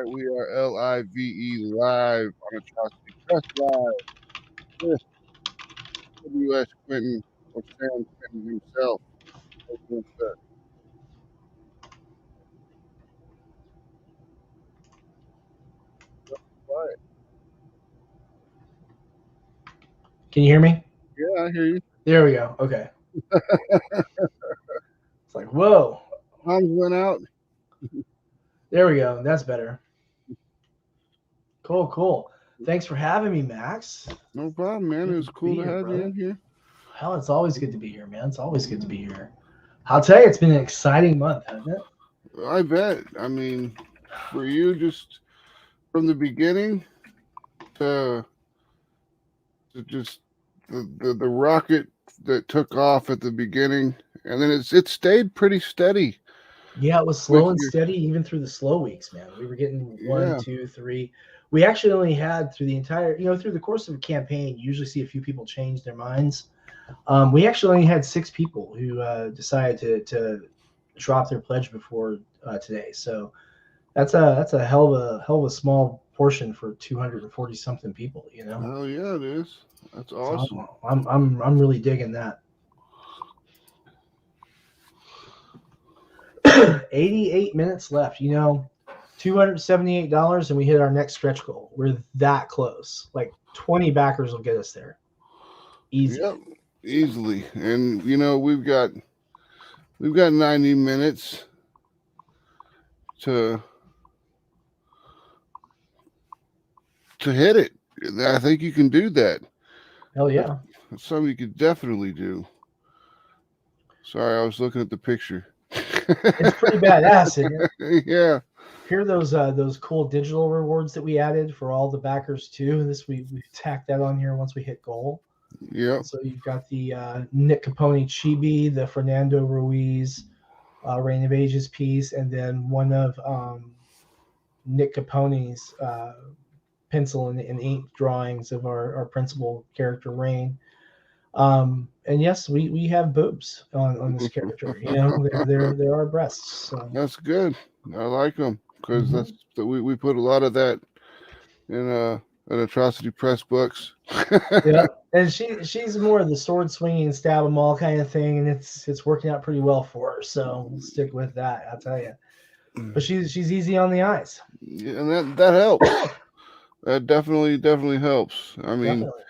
right, we are LIVE live on Atrocity Press Live with WS Quinton or Sam Quinton himself. How you doing, sir? Quiet. Can you hear me? Yeah, I hear you. There we go. Okay. It's like, whoa. Tom's went out. There we go. That's better. Cool, cool. Thanks for having me, Max. No problem, man. It Good was to cool be to here, have you brother. in here. Hell, it's always good to be here, man. It's always good to be here. I'll tell you, it's been an exciting month, hasn't it? I bet. I mean, for you, just from the beginning to just the rocket that took off at the beginning, and then it stayed pretty steady Yeah, it was with slow and your steady even through the slow weeks, man. We were getting one, yeah. two, three. We actually only had through the entire, through the course of a campaign, you usually see a few people change their minds. We actually only had 6 people who decided to drop their pledge before today. So that's a hell of a small portion for 240 something people. Oh yeah, it is. That's So awesome. I'm really digging that. 88 minutes left. $278, and we hit our next stretch goal. We're that close. Like 20 backers will get us there. Easy. Yep, easily. And we've got 90 minutes to hit it. I think you can do that. Hell yeah. That's something you could definitely do. Sorry, I was looking at the picture. It's pretty badass, isn't it? Yeah. Here are those cool digital rewards that we added for all the backers too. This we tacked that on here once we hit goal. Yep. So you've got the Nick Capone Chibi, the Fernando Ruiz, Rayne of Ages piece, and then one of Nick Capone's pencil and ink drawings of our principal character Rayne. And yes, we have boobs on this character. There are breasts. So. That's good. I like them because Mhm. we put a lot of that in an Atrocity Press books. Yeah, and she's more of the sword swinging, stab 'em all kind of thing, and it's working out pretty well for her. So we'll stick with that. I'll tell you. But she's easy on the eyes. Yeah, and that helps. That definitely helps. I mean, Definitely.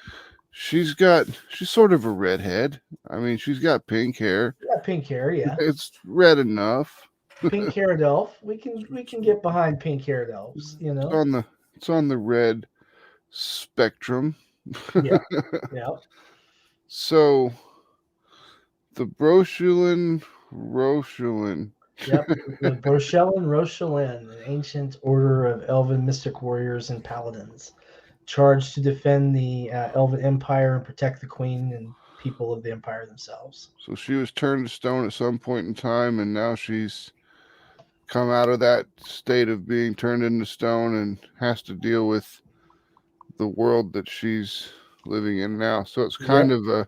she's sort of a redhead. I mean, she's got pink hair. Yeah, pink hair. Yeah, It's red enough. pink haired elf. We can get behind pink haired elves. It's on the red spectrum. Yeah, yeah. So the Rochulin. Yep, the Borshellen Rochelin, an ancient order of elven mystic warriors and paladins, charged to defend the elven empire and protect the queen and people of the empire themselves. So she was turned to stone at some point in time, and now she's come out of that state of being turned into stone and has to deal with the world that she's living in now. So it's kind Yep, of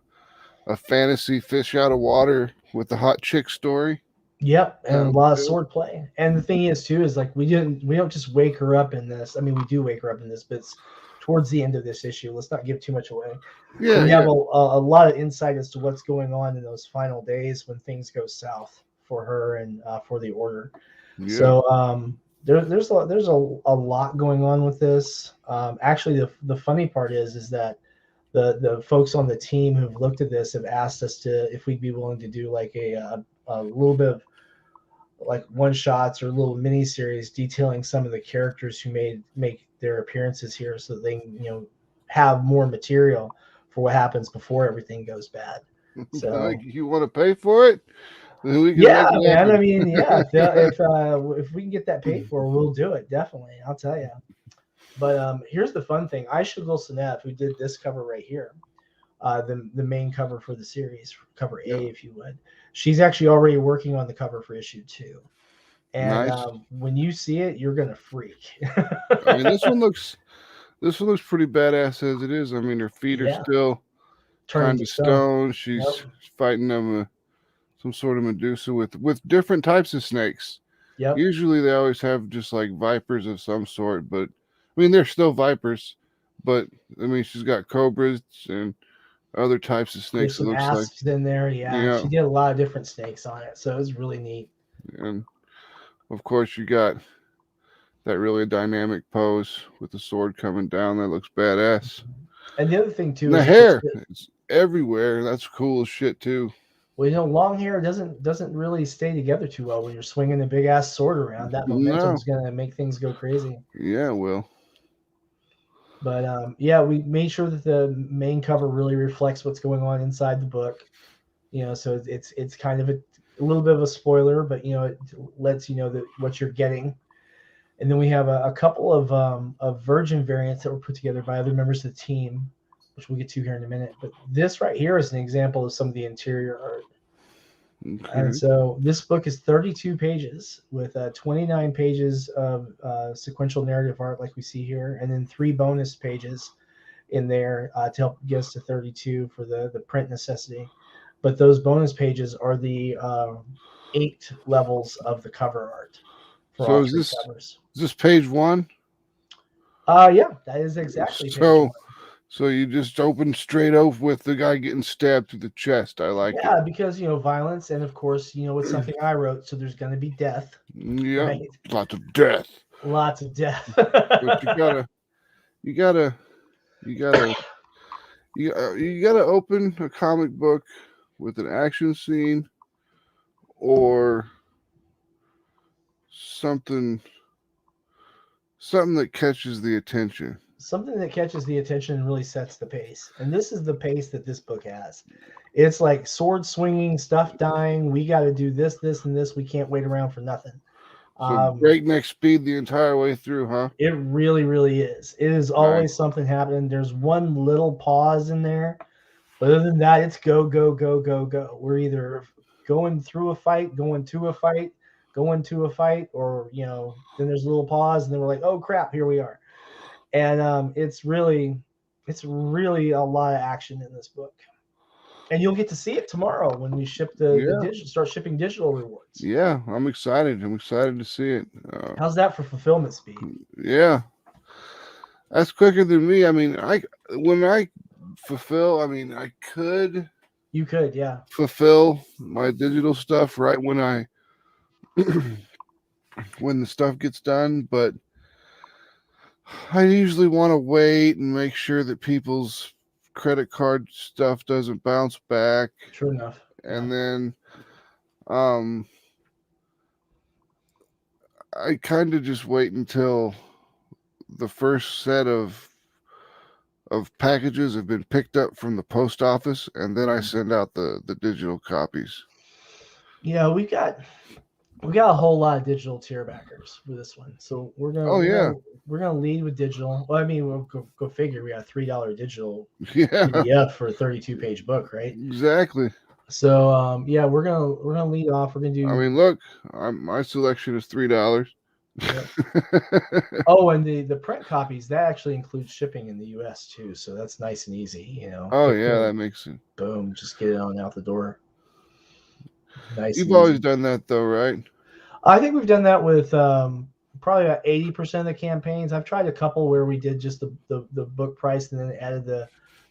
a fantasy fish out of water with the hot chick story yep, and a kind of lot of deal. sword play. And the thing is too is like we don't just wake her up in this. I mean, we do wake her up in this, but it's towards the end of this issue. Let's not give too much away. Yeah, We yeah, have a lot of insight as to what's going on in those final days when things go south for her and for the order. yeah. So there's a lot going on with this. Actually, the funny part is that the folks on the team who've looked at this have asked us to if we'd be willing to do like a little bit of like one shots or little mini series detailing some of the characters who make their appearances here, so that they can, have more material for what happens before everything goes bad. Like So you want to pay for it, then we can yeah, make it man. I happen. mean, yeah. If we can get that paid for, we'll do it definitely. I'll tell you. But here's the fun thing: Aishagul Sanev, who did this cover right here, the main cover for the series, cover Yeah, A, if you would. She's actually already working on the cover for issue 2. And nice. when you see it, you're gonna freak. I mean, this one looks pretty badass as it is. I mean, her feet are Yeah, still turning kind to of stone. stone. Yep. She's fighting them some sort of Medusa with different types of snakes. Yep. Usually they always have just like vipers of some sort, but I mean they're still vipers, but I mean she's got cobras and other types of There's snakes. It some looks like, asps in there. Yeah, yeah, she did a lot of different snakes on it, so it was really neat. and of course you got that really dynamic pose with the sword coming down. That looks badass. And the other thing And too the is that this, hair, it's everywhere. That's cool as shit too. well, long hair doesn't really stay together too well when you're swinging a big ass sword around. That momentum No, is gonna make things go crazy. yeah, well, But yeah, we made sure that the main cover really reflects what's going on inside the book. So it's kind of a little bit of a spoiler, but it lets you know that what you're getting. And then we have a couple of Virgin variants that were put together by other members of the team, which we'll get to here in a minute. But this right here is an example of some of the interior art. And okay. so this book is 32 pages with 29 pages of sequential narrative art, like we see here, and then 3 bonus pages in there to help get us to 32 for the print necessity. But those bonus pages are the 8 levels of the cover art for So all is 3 this covers. page one? Yeah, that is exactly page So 1. so you just open straight off with the guy getting stabbed through the chest. I like it. Yeah, because violence, and of course, it's something I wrote, so there's going to be death, Yeah, right? lots of death. Lots of death. But you gotta, you gotta, you gotta open a comic book with an action scene or something, something that catches the attention. Something that catches the attention and really sets the pace. And this is the pace that this book has. It's like sword swinging, stuff dying. We got to do this, this, and this. We can't wait around for nothing. So breakneck speed the entire way through, huh? It really, really is. It is Nice. always something happening. There's one little pause in there. But other than that, it's go, go, go, go, go. We're either going through a fight, going to a fight, going to a fight, or, then there's a little pause, and then we're like, oh, crap, here we are. And it's really a lot of action in this book. And you'll get to see it tomorrow when we ship the digital, start shipping digital rewards. Yeah, I'm excited. I'm excited to see it. How's that for fulfillment speed? Yeah, that's quicker than me. I mean, when I fulfill, I mean, I could. You could, yeah. Fulfill my digital stuff right when I when the stuff gets done, but I usually want to wait and make sure that people's credit card stuff doesn't bounce back. True enough. And then I kind of just wait until the first set of packages have been picked up from the post office, and then I send out the digital copies. Yeah, we got a whole lot of digital tier backers for this one, so we're gonna lead with digital. Well, I mean, we'll go figure. We got a $3 digital PDF for a 32-page book, right? Exactly. So yeah, we're gonna lead off. We're gonna do. I mean, look, my selection is $3. Yep. Oh, and the print copies, that actually includes shipping in the US too, so that's nice and easy. Oh yeah, that makes it. Boom, just get it on out the door. Nice. You've always done that though, right? I think we've done that with probably about 80% of the campaigns. I've tried a couple where we did just the book price and then added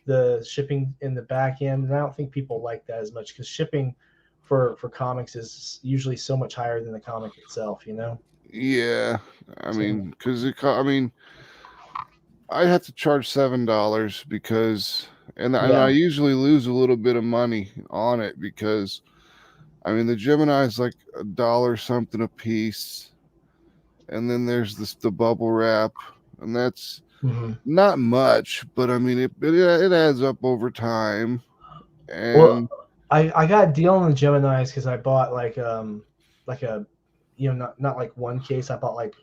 the shipping in the back end, and I don't think people like that as much because shipping for comics is usually so much higher than the comic itself, Yeah, I mean, because I have to charge $7 because, and I usually lose a little bit of money on it because, I mean, the Gemini is like $1 something a piece, and then there's the bubble wrap, and that's not much, but I mean, it adds up over time. And well, I got a deal on the Geminis because I bought like a not like one case. I bought like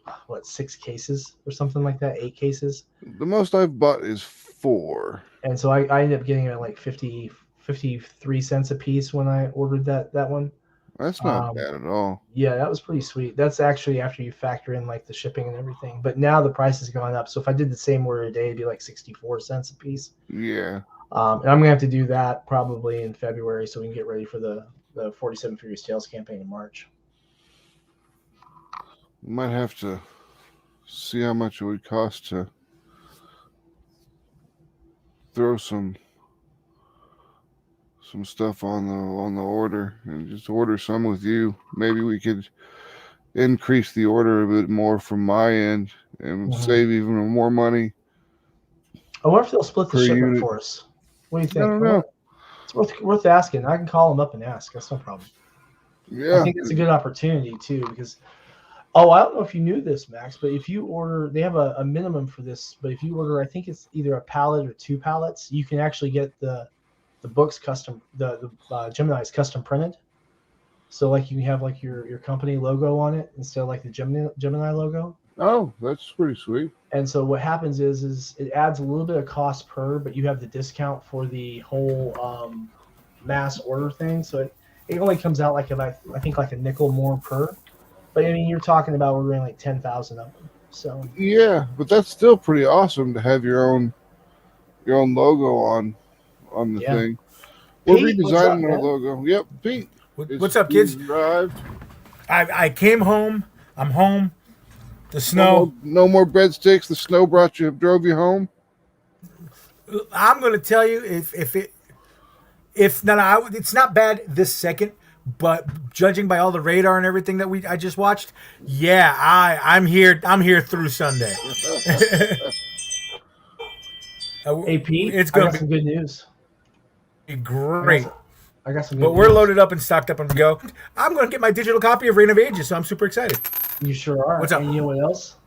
6 cases or something like that, 8 cases. The most I've bought is 4. And so I ended up getting it at like 53 cents a piece when I ordered that one. That's not bad at all. Yeah, that was pretty sweet. That's actually after you factor in like the shipping and everything. But now the price has gone up. So if I did the same order a day, it'd be like 64 cents a piece. Yeah. And I'm gonna have to do that probably in February so we can get ready for the 47 Furious Tales campaign in March. Might have to see how much it would cost to throw some stuff on the order and just order some with you. Maybe we could increase the order a bit more from my end and save even more money. I wonder if they'll split the per shipment unit. for us. What do you I think? don't know. It's worth asking. I can call them up and ask. That's no problem. Yeah, I think it's a good opportunity too because I don't know if you knew this, Max, but if you order, they have a minimum for this. But if you order, I think it's either a pallet or 2 pallets, you can actually get the books custom, the Gemini's custom printed. So like you can have like your company logo on it instead of like the Gemini logo. Oh, that's pretty sweet. And so what happens is it adds a little bit of cost per, but you have the discount for the whole mass order thing. So it only comes out like I think like a nickel more per. But I mean, you're talking about ordering like 10,000 of them. So Yeah, but that's still pretty awesome to have your own logo on the thing. We're Pete, redesigning our logo. Yep, Pete. What's up, kids? Arrived. I came home. I'm home. The snow. No more breadsticks. The snow drove you home. I'm gonna tell you it's not bad this second, but judging by all the radar and everything that I just watched, yeah, I'm here through Sunday. Hey Pete, it's gonna I got some good news. be great. I got some good But news. we're loaded up and stocked up and go. I'm gonna get my digital copy of Rayne of Ages, so I'm super excited. You sure are. What's up? And you know what else?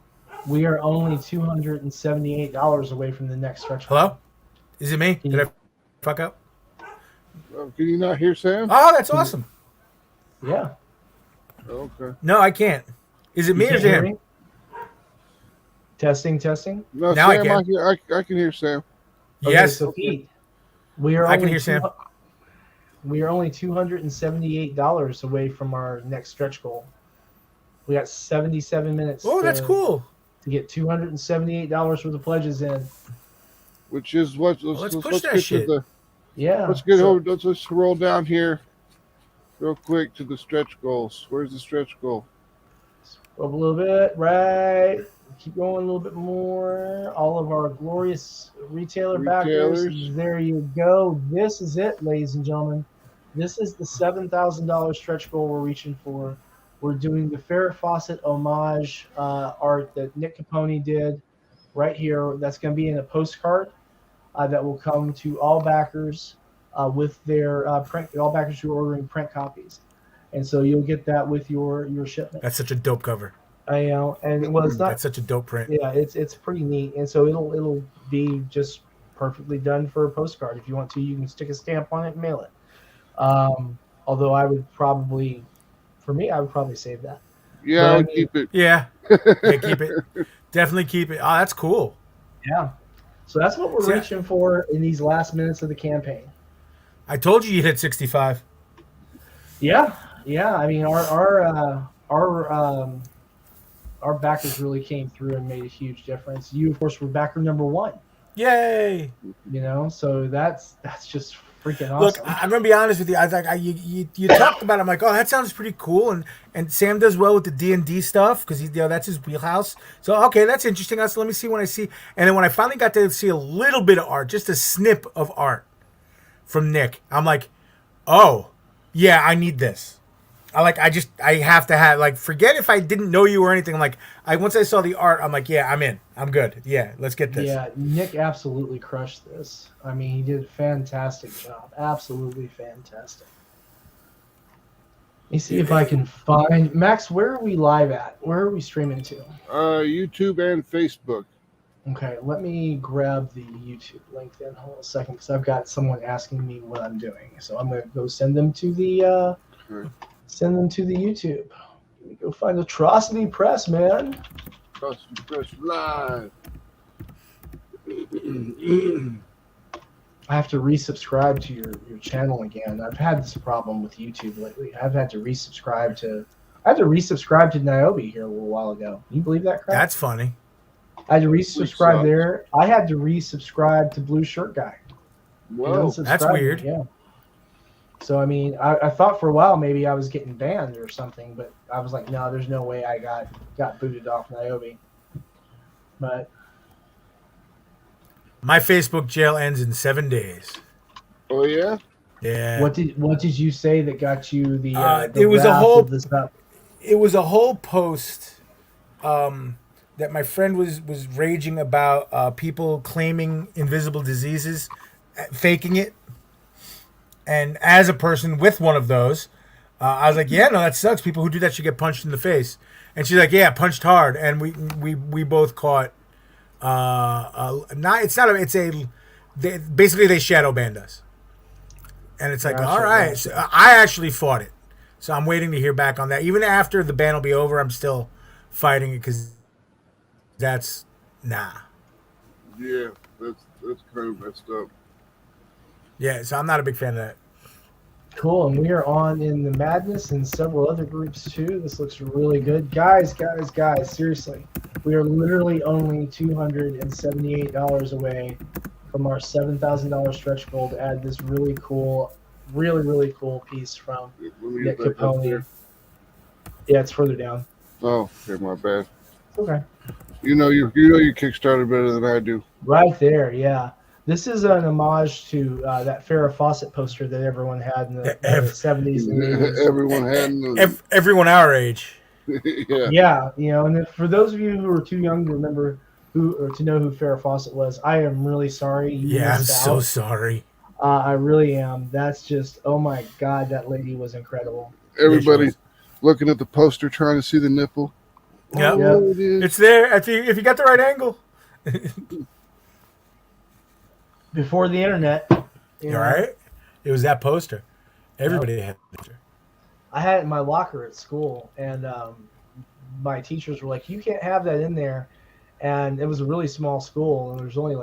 We are only $278 away from the next stretch. Hello? Is it me? Did I fuck up? Can you not hear Sam? Oh, that's awesome. Yeah. Okay. No, I can't. Is it me or is it him? Testing. No, Now I Sam, can. I can hear Sam. Yes. So Pete, we are I can hear Sam. We are only $278 away from our next stretch goal. We got 77 minutes. Oh, that's cool. To get $278 worth of pledges in. Which is what? Let's push that shit. Let's roll down here real quick to the stretch goals. Where's the stretch goal? Up a little bit, right? Keep going a little bit more. All of our glorious retailer backers. There you go. This is it, ladies and gentlemen. This is the $7,000 stretch goal we're reaching for. We're doing the Farrah Fawcett homage art that Nick Capone did right here. That's going to be in a postcard that will come to all backers with their print. All backers who are ordering print copies, and so you'll get that with your shipment. That's such a dope cover. I know, and well, it's not. That's such a dope print. Yeah, it's pretty neat, and so it'll be just perfectly done for a postcard. If you want to, you can stick a stamp on it and mail it. Although I would probably save that. Yeah, I would keep it. Yeah, keep it. Definitely keep it. Oh, that's cool. Yeah. So that's what we're reaching for in these last minutes of the campaign. I told you you'd hit 65. Yeah. I mean, our backers really came through and made a huge difference. You, of course, were backer number 1. Yay! You know, so that's just freaking awesome. Look, I'm gonna be honest with you. I was like, you talked about it. I'm like, oh, that sounds pretty cool. And Sam does well with the D&D stuff because that's his wheelhouse. So okay, that's interesting. So let me see when I see. And then when I finally got to see a little bit of art, just a snip of art from Nick, I'm like, oh, yeah, I need this. I have to have, like, forget if I didn't know you or anything. I'm like, once I saw the art, I'm like, yeah, I'm in. I'm good. Yeah, let's get this. Yeah, Nick absolutely crushed this. I mean, he did a fantastic job. Absolutely fantastic. Let me see if I can find Max. Where are we live at? Where are we streaming to? YouTube and Facebook. Okay, let me grab the YouTube link then. Hold on a second, because I've got someone asking me what I'm doing. So I'm gonna go send them to the YouTube. Let me go find Atrocity Press, man. Atrocity Press live. I have to resubscribe to your channel again. I've had this problem with YouTube lately. I've had to resubscribe to Niobe here a little while ago. Can you believe that crap? That's funny. I had to resubscribe there. I had to resubscribe to Blue Shirt Guy. Whoa, that's weird. Yeah. So I mean, I thought for a while maybe I was getting banned or something, but I was like, no, there's no way I got booted off Niobe. But My Facebook jail ends in 7 days. Oh yeah. Yeah. what did you say that got you the It was a wrath whole of the stuff? it was a whole post that my friend was raging about people claiming invisible diseases, faking it. And as a person with one of those, I was like, "Yeah, no, that sucks. People who do that should get punched in the face." And she's like, "Yeah, punched hard." And we both caught. Not it's not a it's a basically they shadow banned us, and it's like, Gotcha, all right. gotcha. So I actually fought it, so I'm waiting to hear back on that. Even after the ban will be over, I'm still fighting it because that's nah. Yeah, that's kind of messed up. Yeah, so I'm not a big fan of that. Cool, and we are on in the Madness and several other groups too. This looks really good, guys. Seriously, we are literally only $278 away from our $7,000 stretch goal to add this really cool piece from Let me Nick get back up Capone. there. Yeah, it's further down. Oh, okay, my bad. Okay, You know you kickstarted better than I do. right there. Yeah, this is an homage to that Farrah Fawcett poster that everyone had in the '70s and '80s. Everyone had the, Everyone our age. yeah. Yeah, and for those of you who are too young to remember or to know who Farrah Fawcett was, I am really sorry. You Yeah, I'm missed so out. sorry. I really am. That's just, oh my God, that lady was incredible. Everybody Yeah, she looking at the poster trying to see the nipple. Yep. Oh, it is. It's there if you got the right angle. Before the internet. You all right? It was that poster. Everybody had the poster. I had it in my locker at school, and my teachers were like, you can't have that in there. And it was a really small school, and there was only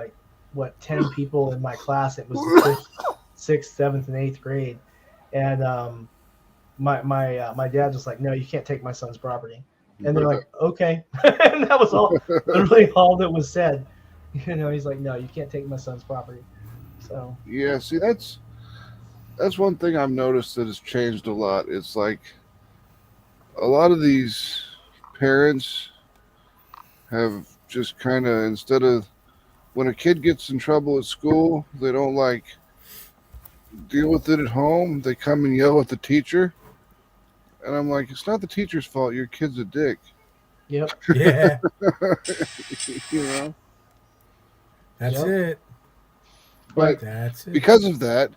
10 people in my class. It was the fifth, sixth, seventh, and eighth grade. And my dad was like, no, you can't take my son's property. And they're like, okay. And that was literally all that was said. He's like, no, you can't take my son's property. So Yeah, see that's one thing I've noticed that has changed a lot. It's like a lot of these parents have just kind of, instead of when a kid gets in trouble at school, they don't deal with it at home. They come and yell at the teacher. And I'm like, it's not the teacher's fault. Your kid's a dick. yep. Yeah, You know? that's Yep. it. But That's it. because of that,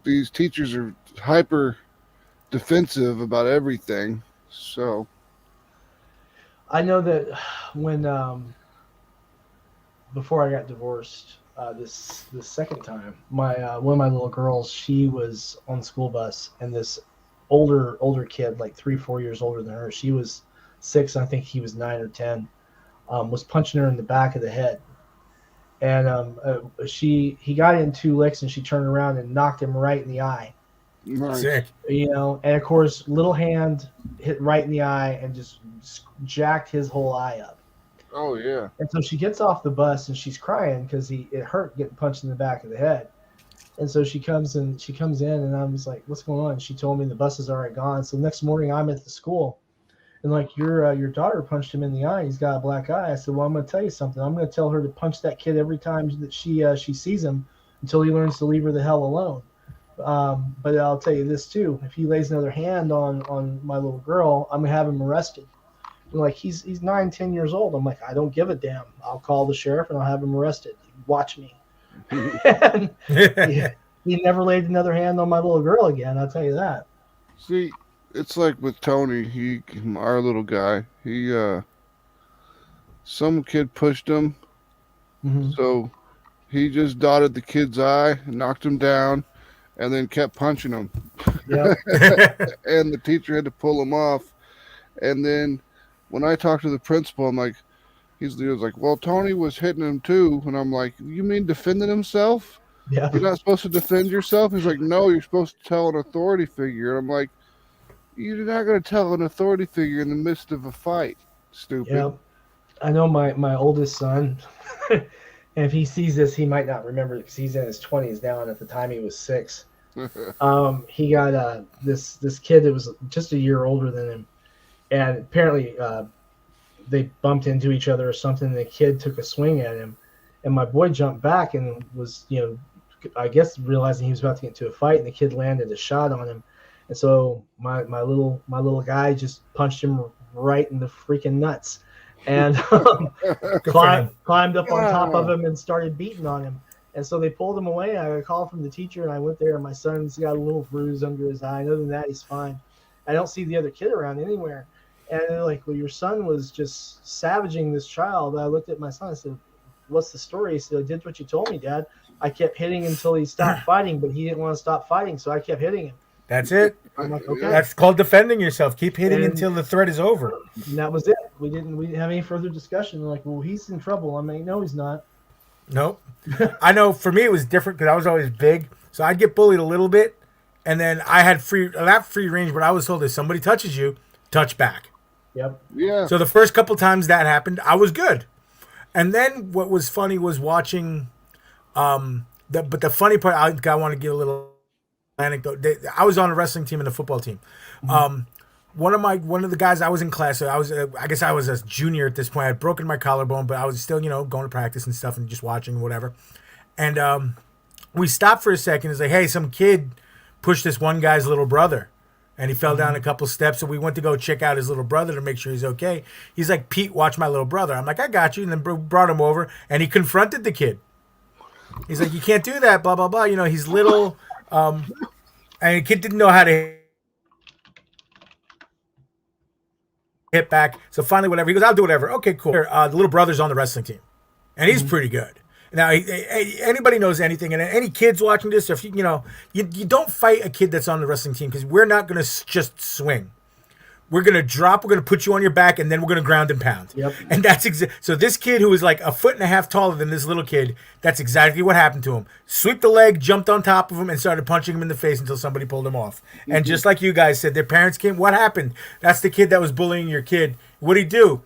these teachers are hyper defensive about everything. So I know that when before I got divorced, this second time, my one of my little girls, she was on the school bus, and this older kid, like 3-4 years older than her, she was 6, and I think he was 9 or 10, was punching her in the back of the head, and he got in 2 licks, and she turned around and knocked him right in the eye. nice. Sick. And of course, little hand hit right in the eye and just jacked his whole eye up. Oh yeah. And so she gets off the bus and she's crying because it hurt getting punched in the back of the head. And so she comes in and I was like, "What's going on?" And she told me the bus is already gone. So next morning I'm at the school, and like your daughter punched him in the eye. He's got a black eye. I said, "Well, I'm going to tell you something. I'm going to tell her to punch that kid every time that she sees him until he learns to leave her the hell alone." But I'll tell you this too: if he lays another hand on my little girl, I'm gonna have him arrested. And like he's 9-10 years old. I'm like, I don't give a damn. I'll call the sheriff and I'll have him arrested. Watch me. And he never laid another hand on my little girl again. I'll tell you that. See, it's like with Tony, our little guy, some kid pushed him, Mm-hmm. so he just dotted the kid's eye, knocked him down, and then kept punching him. Yeah. And the teacher had to pull him off. And then when I talked to the principal, I'm like, he was like, well, Tony was hitting him too. And I'm like, you mean defending himself? Yeah. You're not supposed to defend yourself? He's like, no, you're supposed to tell an authority figure. And I'm like, you're not going to tell an authority figure in the midst of a fight, stupid. Yeah. I know my oldest son, and if he sees this, he might not remember because he's in his 20s now, and at the time he was 6. He got this kid that was just a year older than him, and apparently they bumped into each other or something. And the kid took a swing at him, and my boy jumped back and was, I guess realizing he was about to get into a fight, and the kid landed a shot on him, and so my little guy just punched him right in the freaking nuts, and climbed up on top of him and started beating on him. And so they pulled him away. I got a call from the teacher, and I went there, and my son's got a little bruise under his eye. Other than that, he's fine. I don't see the other kid around anywhere. And they're like, well, your son was just savaging this child. I looked at my son. I said, what's the story? He said, I did what you told me, Dad. I kept hitting until he stopped fighting, but he didn't want to stop fighting, so I kept hitting him. That's it. I'm like, okay. That's called defending yourself. Keep hitting until the threat is over. And that was it. We didn't have any further discussion. They're like, well, he's in trouble. I'm like, no, he's not. Nope. I know for me it was different because I was always big. So I'd get bullied a little bit. And then I had not free range, but I was told if somebody touches you, touch back. Yep. Yeah. So the first couple times that happened, I was good. And then what was funny was watching but the funny part, I want to give a little anecdote. I was on a wrestling team and a football team. Mm-hmm. One of the guys I was in class, so I guess I was a junior at this point. I had broken my collarbone, but I was still, going to practice and stuff and just watching whatever. And we stopped for a second. It's like, hey, some kid pushed this one guy's little brother, and he fell down a couple steps. So we went to go check out his little brother to make sure he's okay. He's like, Pete, watch my little brother. I'm like, I got you. And then brought him over, and he confronted the kid. He's like, you can't do that, blah, blah, blah. He's little. And the kid didn't know how to hit back. So finally, whatever. He goes, I'll do whatever. Okay, cool. The little brother's on the wrestling team, and he's pretty good. Now, anybody knows anything, and any kids watching this, if you don't fight a kid that's on the wrestling team because we're not going to just swing. We're going to drop, we're going to put you on your back, and then we're going to ground and pound. Yep. And that's so this kid who was like 1.5 feet taller than this little kid, that's exactly what happened to him. Swept the leg, jumped on top of him, and started punching him in the face until somebody pulled him off. Mm-hmm. And just like you guys said, their parents came, what happened? That's the kid that was bullying your kid. What'd he do?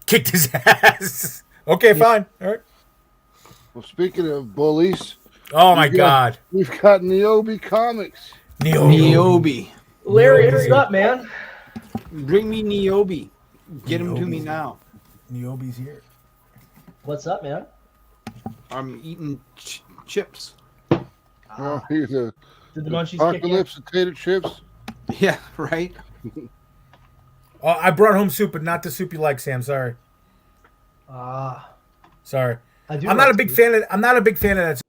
Kicked his ass. Okay, fine. All right. Well, speaking of bullies. Oh, my God. We've got Niobe Comics. Niobe. Larry, what's up, man? Bring me Niobe. Get him to me now. Niobe's here. What's up, man? I'm eating chips. Oh, he's a Did the munchies apocalypse potato chips. Yeah, right? I brought home soup, but not the soup you like, Sam. Sorry. Sorry. I'm not a big fan of that.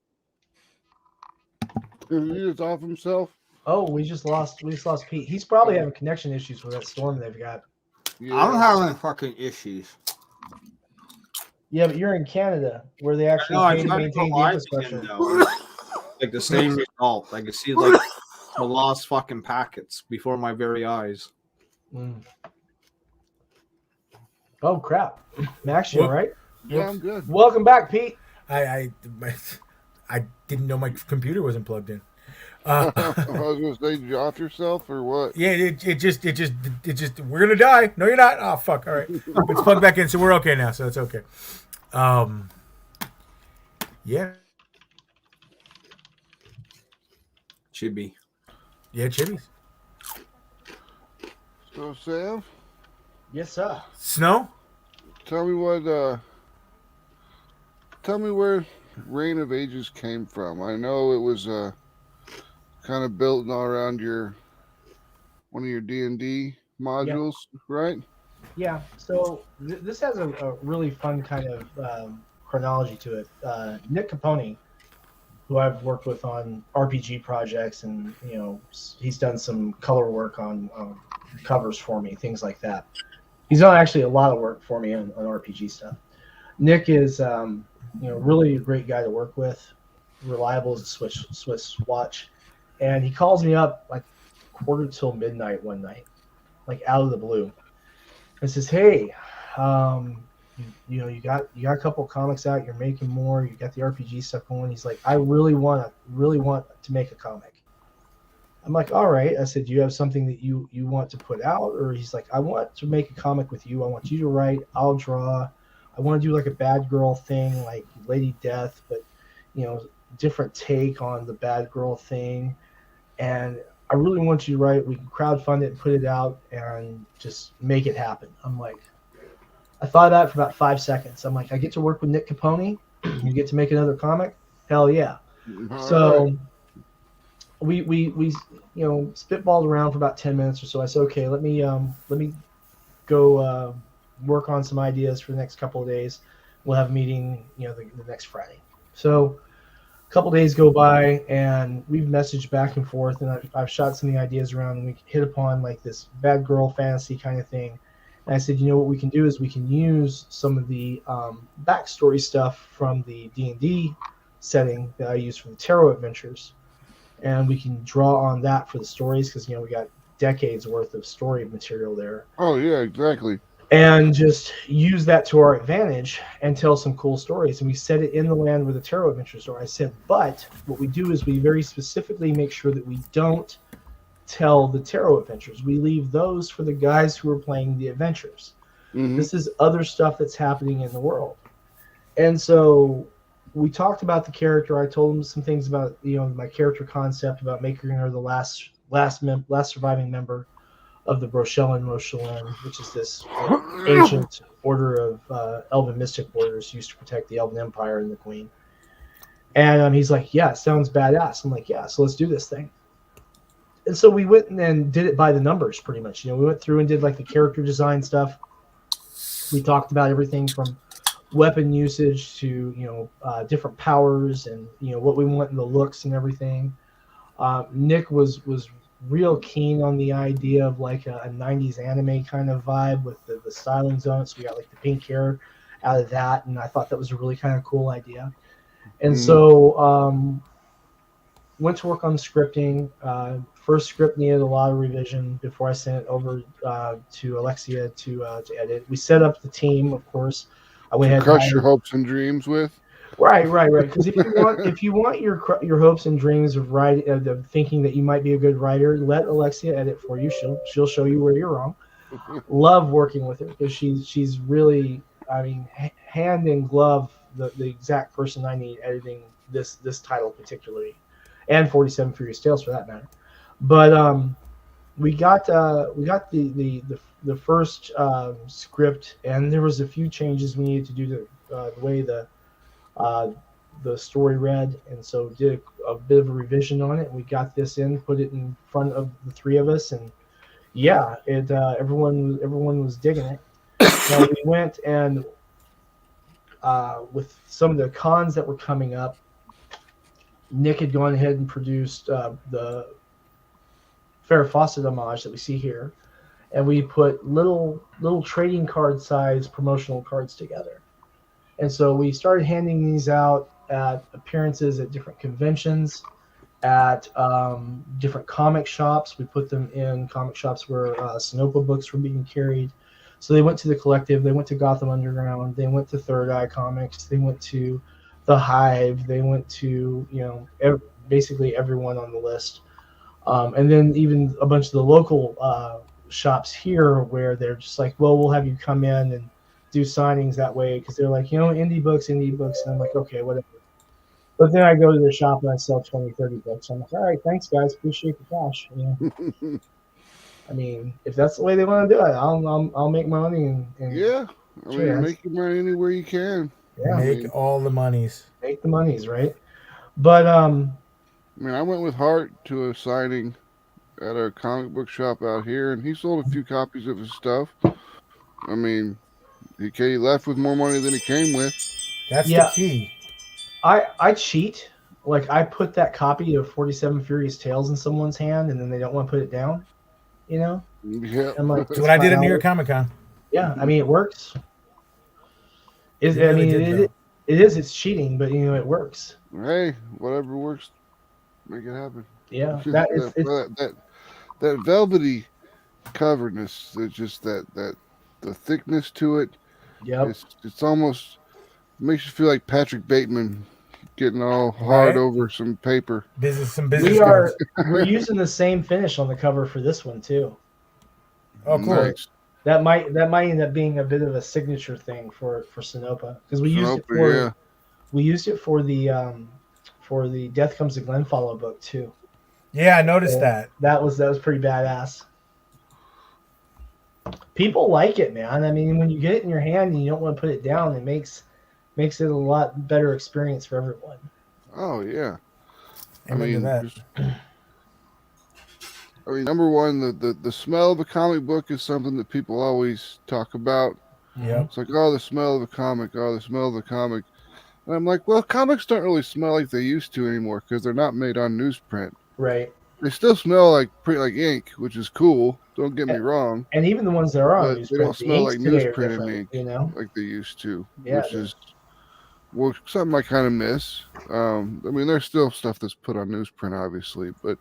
Did he just off himself? Oh, we just lost Pete. He's probably having connection issues with that storm they've got. Yeah. I don't have any fucking issues. Yeah, but you're in Canada where they actually maintain the infrastructure. Like the same result. I can see like the lost fucking packets before my very eyes. Mm. Oh crap, Max, you all right? Yeah, I'm good. Welcome back, Pete. I didn't know my computer wasn't plugged in. I was gonna say, did you off yourself or what? Yeah, it just we're gonna die. No, you're not. Oh fuck! All right, it's plugged back in, so we're okay now. So that's okay. Yeah, Chibi. yeah, chibis. So Sam, Yes, sir. Snow. tell me where Rayne of Ages came from. I know it was kind of built all around one of your D&D modules, right? Yeah. So this has a really fun kind of chronology to it. Nick Capone, who I've worked with on RPG projects, and he's done some color work on covers for me, things like that. He's done actually a lot of work for me on RPG stuff. Nick is really a great guy to work with, reliable as a Swiss watch. And he calls me up like 1:45 midnight one night, like out of the blue, and says, "Hey, you got a couple of comics out. You're making more. You got the RPG stuff going." He's like, "I really want to make a comic." I'm like, "All right." I said, "Do you have something that you want to put out?" Or he's like, "I want to make a comic with you. I want you to write. I'll draw. I want to do like a bad girl thing, like Lady Death, but different take on the bad girl thing." and I really want you to write. We can crowdfund it and put it out and just make it happen. I'm like, I thought about it for about 5 seconds. I'm like, I get to work with Nick Capone. You get to make another comic. Hell yeah. All So right. we spitballed around for about 10 minutes or so. I said, okay, let me go work on some ideas for the next couple of days. We'll have a meeting, the next Friday. So a couple days go by, and we've messaged back and forth, and I've shot some of the ideas around, and we hit upon like this bad girl fantasy kind of thing. And I said, what we can do is we can use some of the backstory stuff from the D&D setting that I use for the Tarot Adventures, and we can draw on that for the stories because we got decades worth of story material there, Oh yeah, exactly. and just use that to our advantage and tell some cool stories. And we set it in the land where the Tarot Adventures are. I said, but what we do is we very specifically make sure that we don't tell the Tarot Adventures. We leave those for the guys who are playing the adventures. Hmm. This is other stuff that's happening in the world. And so we talked about the character. I told him some things about my character concept about making her the last surviving member of the Rochellen, which is this ancient order of elven mystic warriors used to protect the Elven Empire and the Queen. And he's like, yeah, sounds badass. I'm like, yeah, so let's do this thing. And so we went and did it by the numbers, pretty much. We went through and did like the character design stuff. We talked about everything from weapon usage to different powers and what we want in the looks and everything. Nick was real keen on the idea of like a 90s anime kind of vibe with the stylings on it. So we got like the pink hair out of that, and I thought that was a really kind of cool idea. And so went to work on scripting. First script needed a lot of revision before I sent it over to Alexia to edit. We set up the team, of course. I went ahead and Crush your hired. hopes and dreams with. Right. Because if you want your hopes and dreams of writing, of thinking that you might be a good writer, let Alexia edit for you. She'll show you where you're wrong. Love working with her because she's really, hand in glove the exact person I need editing this title particularly, and 47 Furious Tales for that matter. But we got the first script, and there was a few changes we needed to do to the way the story read, and so did a bit of a revision on it. We got this in, put it in front of the three of us, and yeah, it everyone was digging it. Now we went and with some of the cons that were coming up, Nick had gone ahead and produced the Farrah Fawcett homage that we see here, and we put little trading card size promotional cards together. And so we started handing these out at appearances at different conventions, at different comic shops. We put them in comic shops where Sinopa books were being carried. So they went to the Collective, they went to Gotham Underground, they went to Third Eye Comics, they went to the Hive, they went to basically everyone on the list. And then even a bunch of the local shops here where they're just like, well, we'll have you come in and do signings that way because they're like, indie books. And I'm like, okay, whatever. But then I go to the shop and I sell 20, 30 books. I'm like, all right, thanks, guys. Appreciate the cash. If that's the way they want to do it, I'll make my money. And Yeah. Make your money anywhere you can. Yeah, make all the monies. Make the monies, right? But I went with Hart to a signing at a comic book shop out here, and he sold a few copies of his stuff. He left with more money than he came with. That's the key. I cheat. Like, I put that copy of 47 Furious Tales in someone's hand, and then they don't want to put it down. Yeah. I'm like, that's what I did at New York Comic Con. Yeah, it works. It's cheating, but it works. Hey, whatever works, make it happen. Yeah, that velvety coverness. It's just that the thickness to it. Yeah, it's almost makes you feel like Patrick Bateman getting all hard over some paper. We're using the same finish on the cover for this one too. Oh, cool. Nice. That might end up being a bit of a signature thing for Sinopa because we used it for the Death Comes to Glenfollow book too. Yeah, I noticed So that. that was pretty badass. People like it, man. I mean, when you get it in your hand and you don't want to put it down, it makes it a lot better experience for everyone. Oh yeah. Amen to that. Number one, the smell of a comic book is something that people always talk about. Yep. It's like, oh, the smell of a comic, oh, the smell of a comic. And I'm like, well, comics don't really smell like they used to anymore because they're not made on newsprint. Right. They still smell like ink, which is cool. Don't get me wrong. And even the ones that are on But newsprint, they don't the smell inks like today are newsprint different, ink, you know? like they used to, Yeah, which is something I kind of miss. There's still stuff that's put on newsprint, obviously, but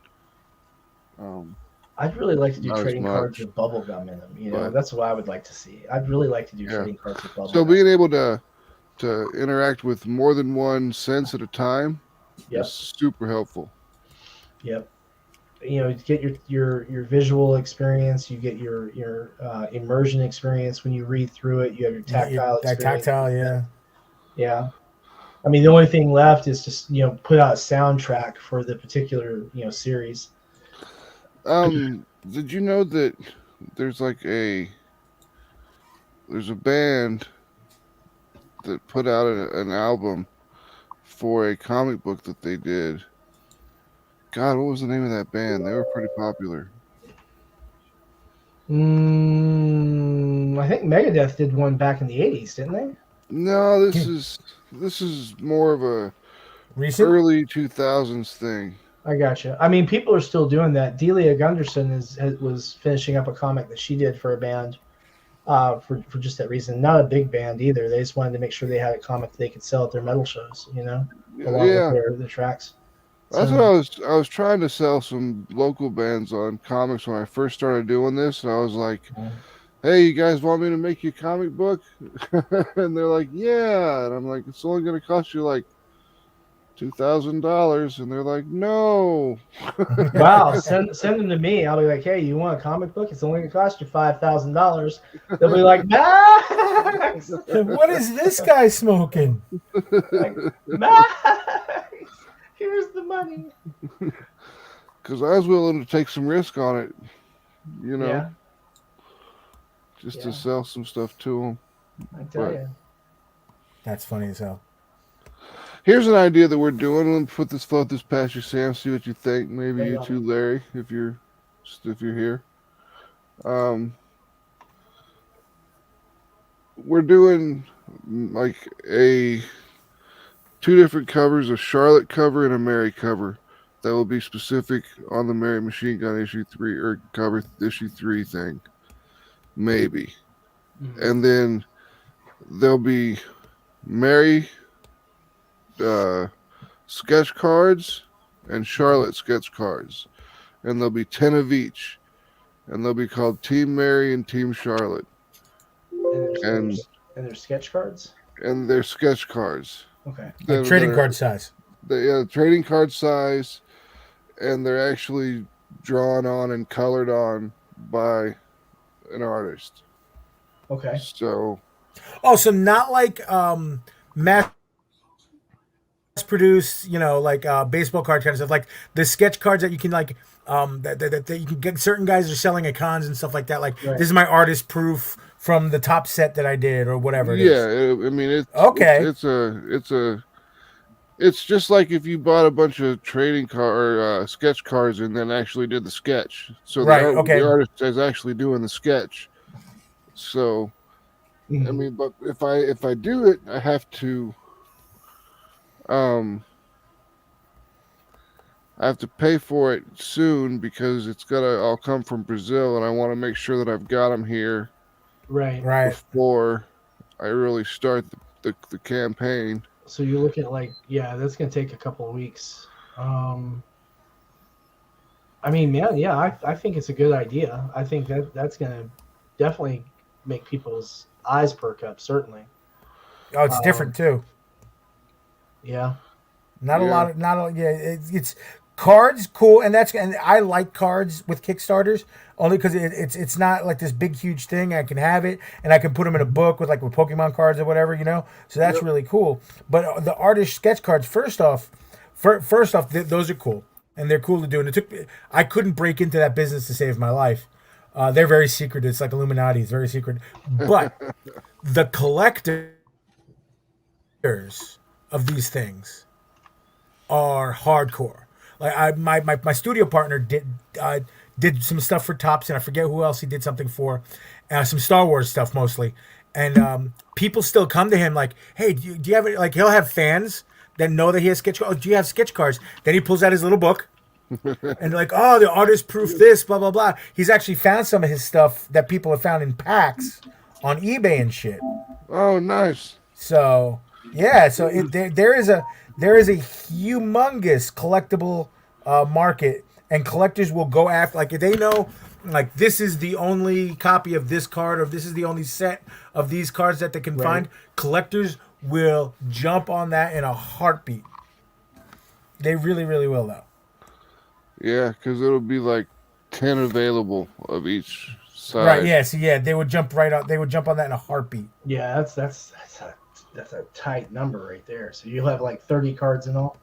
I'd really like to do not as trading cards much. with bubble gum in them. You know, But- that's what I would like to see. I'd really like to do Yeah. trading cards with bubble So gum. being able to interact with more than one sense at a time Yep. is super helpful. Yep. You know, you get your visual experience, you get your immersion experience when you read through it. You have your tactile That experience. tactile, yeah. Yeah. I mean, the only thing left is just put out a soundtrack for the particular series. Did you know that there's a band that put out an album for a comic book that they did? God, what was the name of that band? They were pretty popular. I think Megadeth did one back in the 80s, didn't they? No, this is more of a Recent? early 2000s thing. I gotcha. I mean, people are still doing that. Delia Gunderson was finishing up a comic that she did for a band, for just that reason. Not a big band either. They just wanted to make sure they had a comic that they could sell at their metal shows, along with their tracks. That's what I was trying to sell some local bands on comics when I first started doing this, and I was like, hey, you guys want me to make you a comic book? And they're like, yeah. And I'm like, it's only going to cost you like $2,000. And they're like, no. Wow, send them to me. I'll be like, hey, you want a comic book? It's only going to cost you $5,000. They'll be like, Max! What is this guy smoking? Like, Max! Here's the money. Because I was willing to take some risk on it, Yeah. just to sell some stuff to them. I tell you. That's funny as hell. Here's an idea that we're doing. Let me float this past you, Sam. See what you think. Maybe Hang you on. too, Larry, if you're here. We're doing like two different covers, a Charlotte cover and a Mary cover. That will be specific on the Mary Machine Gun issue 3 or cover issue 3 thing. Maybe. Mhm. And then there'll be Mary sketch cards and Charlotte sketch cards. And there'll be 10 of each. And they'll be called Team Mary and Team Charlotte. And there's sketch cards? And they're sketch cards. Okay. Like trading card size. Trading card size. And they're actually drawn on and colored on by an artist. Okay. So So not like mass produced, like baseball card kind of stuff, like the sketch cards that you can that you can get. Certain guys are selling at cons and stuff like that. Like, Right. This is my artist proof from the top set that I did or whatever it is. it's Okay. It's just like if you bought a bunch of trading sketch cards and then actually did the sketch. So the artist is actually doing the sketch. So Mhm. but if I do it, I have to I have to pay for it soon because it's gotta all come from Brazil, and I want to make sure that I've got them here Right. before I really start the campaign. So you're looking at that's going to take a couple of weeks. I mean, man, yeah, I think it's a good idea. I think that's going to definitely make people's eyes perk up, certainly. Oh, it's different too. Yeah. It's cards cool, and I like cards with Kickstarters only because it's not like this big huge thing. I can have it and I can put them in a book with Pokemon cards or whatever, so that's really cool. But the artist sketch cards, first off, those are cool. and they're cool to do. And I couldn't break into that business to save my life. They're very secret. It's like Illuminati. It's very secret. But the collectors of these things are hardcore. Like my studio partner did some stuff for Topps, and I forget who else he did something for. Some Star Wars stuff mostly. And people still come to him like, hey, do you have it? Like, he'll have fans that know that he has sketch cards. Oh, do you have sketch cards? Then he pulls out his little book. And like, oh, the artist proof this, blah, blah, blah. He's actually found some of his stuff that people have found in packs on eBay and shit. Oh, nice. So, yeah. So there is a humongous collectible market, and collectors will go after, like, if they know, like, this is the only copy of this card, or this is the only set of these cards that they can find, collectors will jump on that in a heartbeat. They really, really will, though. Yeah, because it'll be like 10 available of each side. Right, yeah, so yeah, they would jump right on. They would jump on that in a heartbeat. Yeah, that's a tight number right there. So you'll have like 30 cards in all.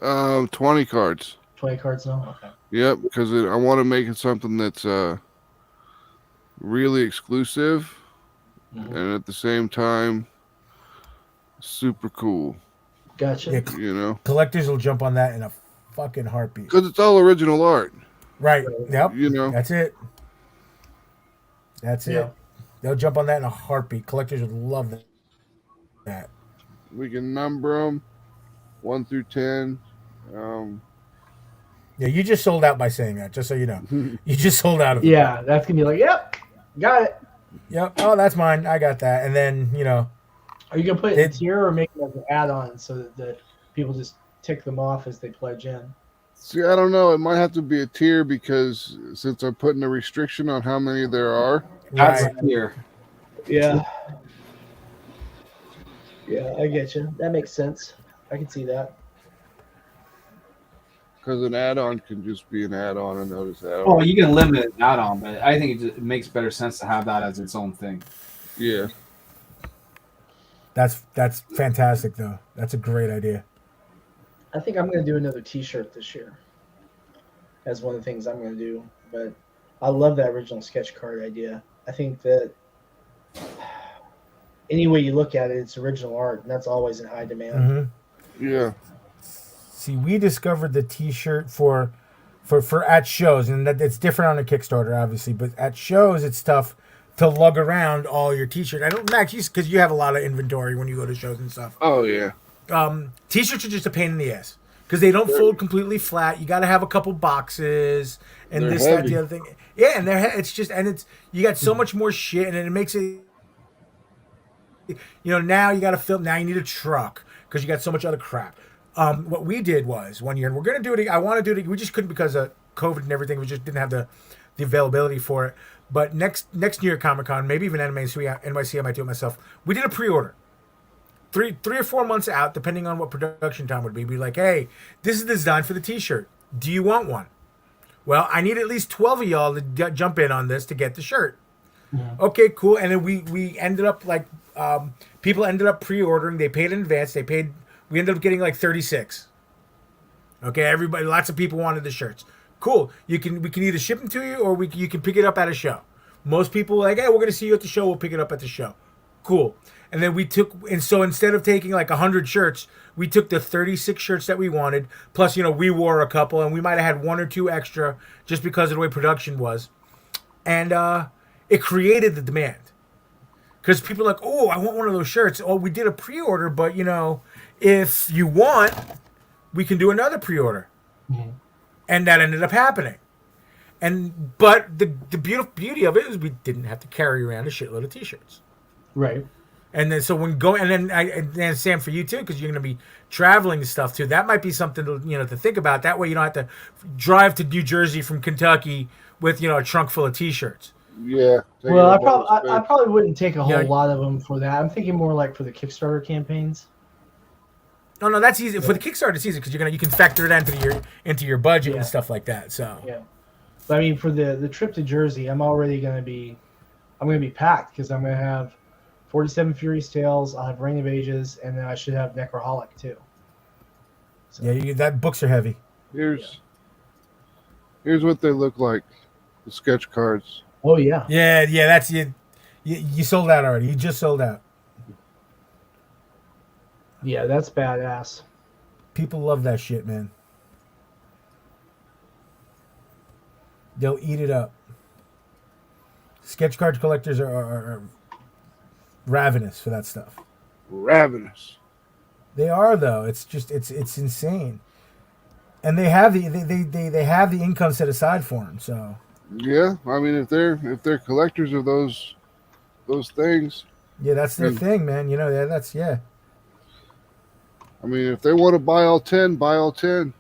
20 cards. 20 cards in all. Okay. Yep, because I want to make it something that's really exclusive, and at the same time, super cool. Gotcha. Yeah, You know, collectors will jump on that in a fucking heartbeat. because it's all original art. Right. Yep. You know, That's it. That's it. Yeah. They'll jump on that in a heartbeat. Collectors would love that. we can number them 1 through 10. Yeah, you just sold out by saying that, just so you know. You just sold out of it. Yeah, that's gonna be like, yep, got it. Yep. Oh, that's mine. I got that. And then, you know. Are you gonna put it in tier or make it as an add-on so that the people just tick them off as they pledge in? See, I don't know. It might have to be a tier because since I'm putting a restriction on how many there are. That's Right. here. Yeah. Yeah, I get you. That makes sense. I can see that. Because an add-on can just be an add-on, and notice add-on. Oh, you can limit that on, but I think it makes better sense to have that as its own thing. Yeah. That's fantastic, though. That's a great idea. I think I'm going to do another T-shirt this year. That's one of the things I'm going to do. But I love that original sketch card idea. I think that any way you look at it, it's original art, and that's always in high demand. Yeah. See, we discovered the T-shirt for at shows, and that it's different on a Kickstarter, obviously. But at shows, it's tough to lug around all your T-shirts. I don't, Max, because you have a lot of inventory when you go to shows and stuff. Oh, yeah. T-shirts are just a pain in the ass because they don't fold completely flat. You got to have a couple boxes and They're this, that, heavy. the other thing. Yeah, and it's just, and it's, you got so much more shit, and it makes it, you know, now you got to film. Now you need a truck because you got so much other crap. What we did was one year, and we're gonna do it. I want to do it. We just couldn't because of COVID and everything. We just didn't have the availability for it. But next New York Comic Con, maybe even NYC, I might do it myself. We did a pre-order. 3 or 4 months out, depending on what production time would be. Be like, hey, this is the design for the T-shirt. Do you want one? Well, I need at least 12 of y'all to jump in on this to get the shirt. Yeah. Okay, cool. And then we ended up like people ended up pre-ordering. They paid in advance. We ended up getting like 36. Okay, everybody, lots of people wanted the shirts. Cool. We can either ship them to you or you can pick it up at a show. Most people were like, hey, we're gonna see you at the show. We'll pick it up at the show. Cool. And then so instead of taking like 100 shirts, we took the 36 shirts that we wanted. Plus, you know, we wore a couple, and we might have had 1 or 2 extra just because of the way production was. And it created the demand. Because people are like, oh, I want one of those shirts. Oh, we did a pre-order, but, you know, if you want, we can do another pre-order. Mm-hmm. And that ended up happening. But the beauty of it is we didn't have to carry around a shitload of T-shirts. Right. And then and Sam, for you too, because you're going to be traveling and stuff too. That might be something to think about. That way you don't have to drive to New Jersey from Kentucky with a trunk full of T-shirts. Yeah. Well, I probably wouldn't take a whole lot of them for that. I'm thinking more like for the Kickstarter campaigns. No, that's easy. For the Kickstarter, it's easy because you can factor it into your budget and stuff like that. So yeah, but I mean for the trip to Jersey, I'm going to be packed because I'm going to have 47 Fury's Tales, I'll have Rayne of Ages, and then I should have Necroholic too. So. Yeah, that books are heavy. Here's what they look like. The sketch cards. Oh yeah. Yeah, that's you. You sold out already. You just sold out. Yeah, that's badass. People love that shit, man. They'll eat it up. Sketch card collectors are ravenous for that stuff. Ravenous. They are though. It's just it's insane, and they have they have the income set aside for them. So Yeah, I mean, if they're collectors of those things, yeah, that's I their mean, thing, man. You know, yeah, that's yeah. I mean, if they want to buy all 10, buy all 10.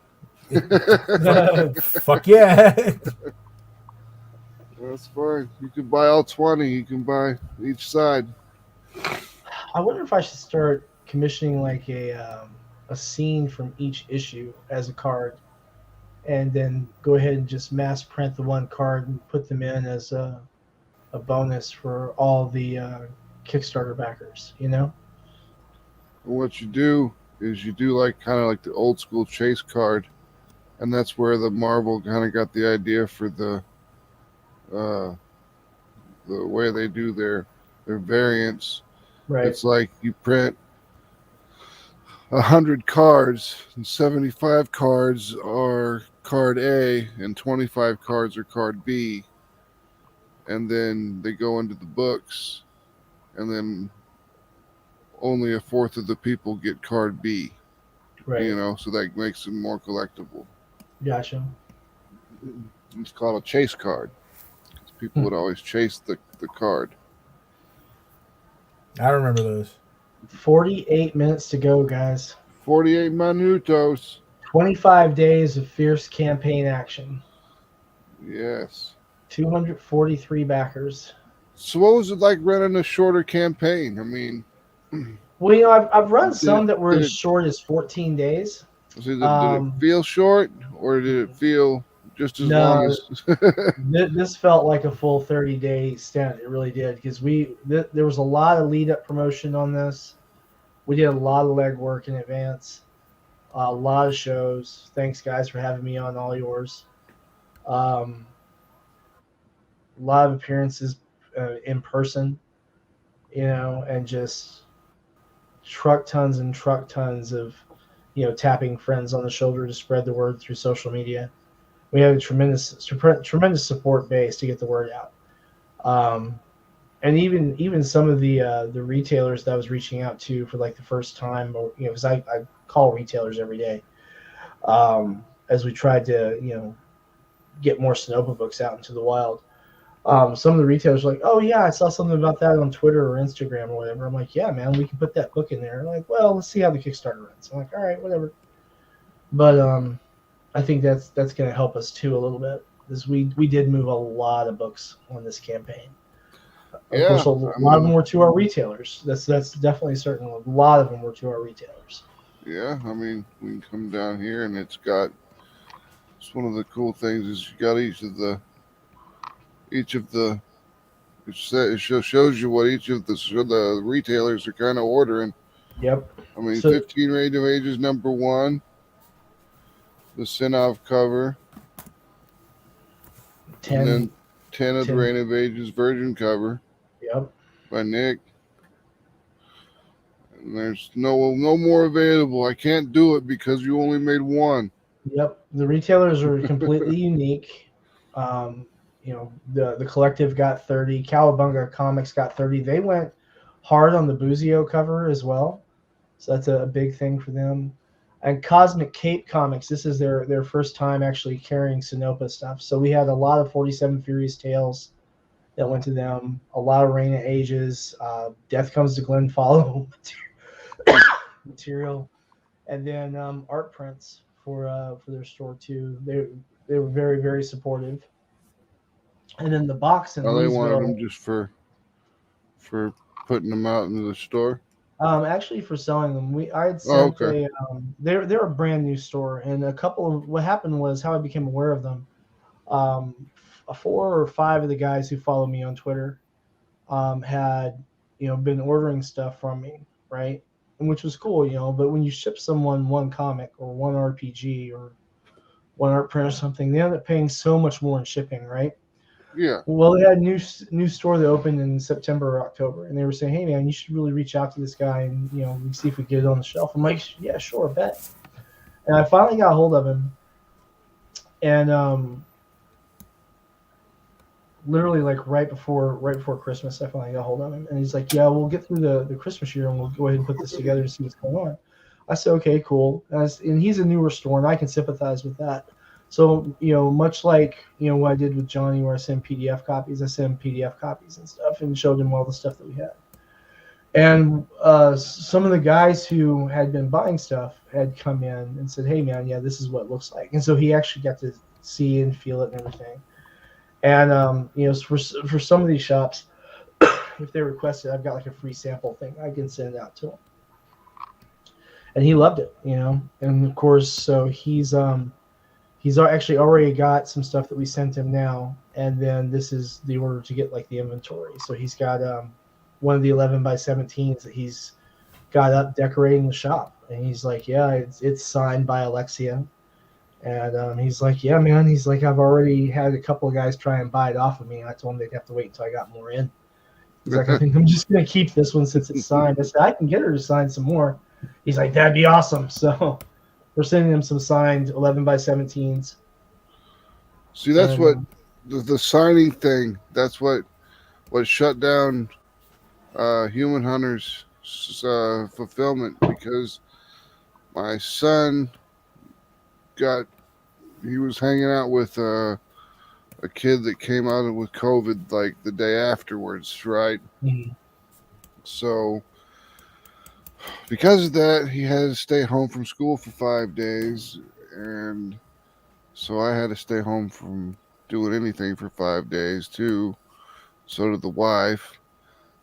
Fuck yeah. That's fine. You can buy all 20. You can buy each side. I wonder if I should start commissioning like a scene from each issue as a card, and then go ahead and just mass print the one card and put them in as a bonus for all the Kickstarter backers. You know? And what you do is you do like kind of like the old school chase card, and that's where the Marvel kind of got the idea for the way they do their variants. Right. It's like you print 100 cards, and 75 cards are card A, and 25 cards are card B, and then they go into the books, and then only a fourth of the people get card B. Right. You know, so that makes them more collectible. Gotcha. It's called a chase card. People would always chase the card. I remember those. 48 minutes to go, guys. 48 minutos. 25 days of fierce campaign action. Yes. 243 backers. So what was it like running a shorter campaign? I mean, Well, you know, I've run some that were did as it- short as 14 days. did it feel short, or did it feel just as No. long as? This felt like a full 30-day stint. It really did, because there was a lot of lead-up promotion on this. We did a lot of legwork in advance, a lot of shows. Thanks, guys, for having me on all yours. A lot of appearances in person, you know, and just truck tons and truck tons of, you know, tapping friends on the shoulder to spread the word through social media. We had a tremendous support base to get the word out, and even some of the retailers that I was reaching out to for like the first time, or you know, because I call retailers every day, as we tried to, you know, get more Sonoma books out into the wild. Some of the retailers were like, "Oh yeah, I saw something about that on Twitter or Instagram or whatever." I'm like, "Yeah, man, we can put that book in there." They're like, "Well, let's see how the Kickstarter runs." I'm like, "All right, whatever." But I think that's going to help us too a little bit, because we did move a lot of books on this campaign. Of course, a lot of them were to our retailers. That's definitely certain. A lot of them were to our retailers. Yeah, I mean, we can come down here, and it's one of the cool things is you got each of the it shows you what each of the retailers are kind of ordering. Yep. I mean, So- 15 Rayne of Ages #1, the Sinov cover, 10. and then 10 of the 10. Rayne of Ages Virgin cover Yep. by Nick. And there's no more available. I can't do it because you only made one. Yep. The retailers are completely unique. You know, the collective got 30. Cowabunga Comics got 30. They went hard on the Buzio cover as well, so that's a big thing for them. And Cosmic Cape Comics, this is their first time actually carrying Sinopa stuff. So we had a lot of 47 Furious Tales that went to them, a lot of Rayne of Ages, Death Comes to Glen Follow material, and then art prints for their store too. They were very, very supportive. And then the box in They wanted Louisville, them just for putting them out into the store. actually for selling them. I had sent okay. They're a brand new store, and a couple of what happened was how I became aware of them. 4 or 5 of the guys who follow me on Twitter had, you know, been ordering stuff from me, right? And which was cool, you know. But when you ship someone one comic or one RPG or one art print or something. They end up paying so much more in shipping, right? Yeah. Well, they had a new store that opened in September or October, and they were saying, "Hey, man, you should really reach out to this guy and we see if we get it on the shelf." I'm like, "Yeah, sure, bet." And I finally got a hold of him, and literally like right before Christmas, I finally got a hold of him, and he's like, "Yeah, we'll get through the Christmas year, and we'll go ahead and put this together and see what's going on." I said, "Okay, cool." And he's a newer store, and I can sympathize with that. So, much like, what I did with Johnny, where I send PDF copies, I send PDF copies and stuff and showed him all the stuff that we had. And some of the guys who had been buying stuff had come in and said, "Hey, man, yeah, this is what it looks like." And so he actually got to see and feel it and everything. And, for some of these shops, if they request it, I've got like a free sample thing I can send out to them. And he loved it, And of course, so he's actually already got some stuff that we sent him now, and then this is the order to get like the inventory. So he's got one of the 11x17s that he's got up decorating the shop, and he's like, "Yeah, it's signed by Alexia," and he's like, "Yeah, man," he's like, "I've already had a couple of guys try and buy it off of me, and I told them they'd have to wait until I got more in." He's like, "I think I'm just gonna keep this one since it's signed." I said, "I can get her to sign some more." He's like, "That'd be awesome." So we're sending him some signed 11x17s. See, that's what the signing thing. That's what shut down Human Hunters fulfillment, because my son he was hanging out with a kid that came out with COVID like the day afterwards, right? Mm-hmm. So because of that, he had to stay home from school for 5 days, and so I had to stay home from doing anything for 5 days too. So did the wife,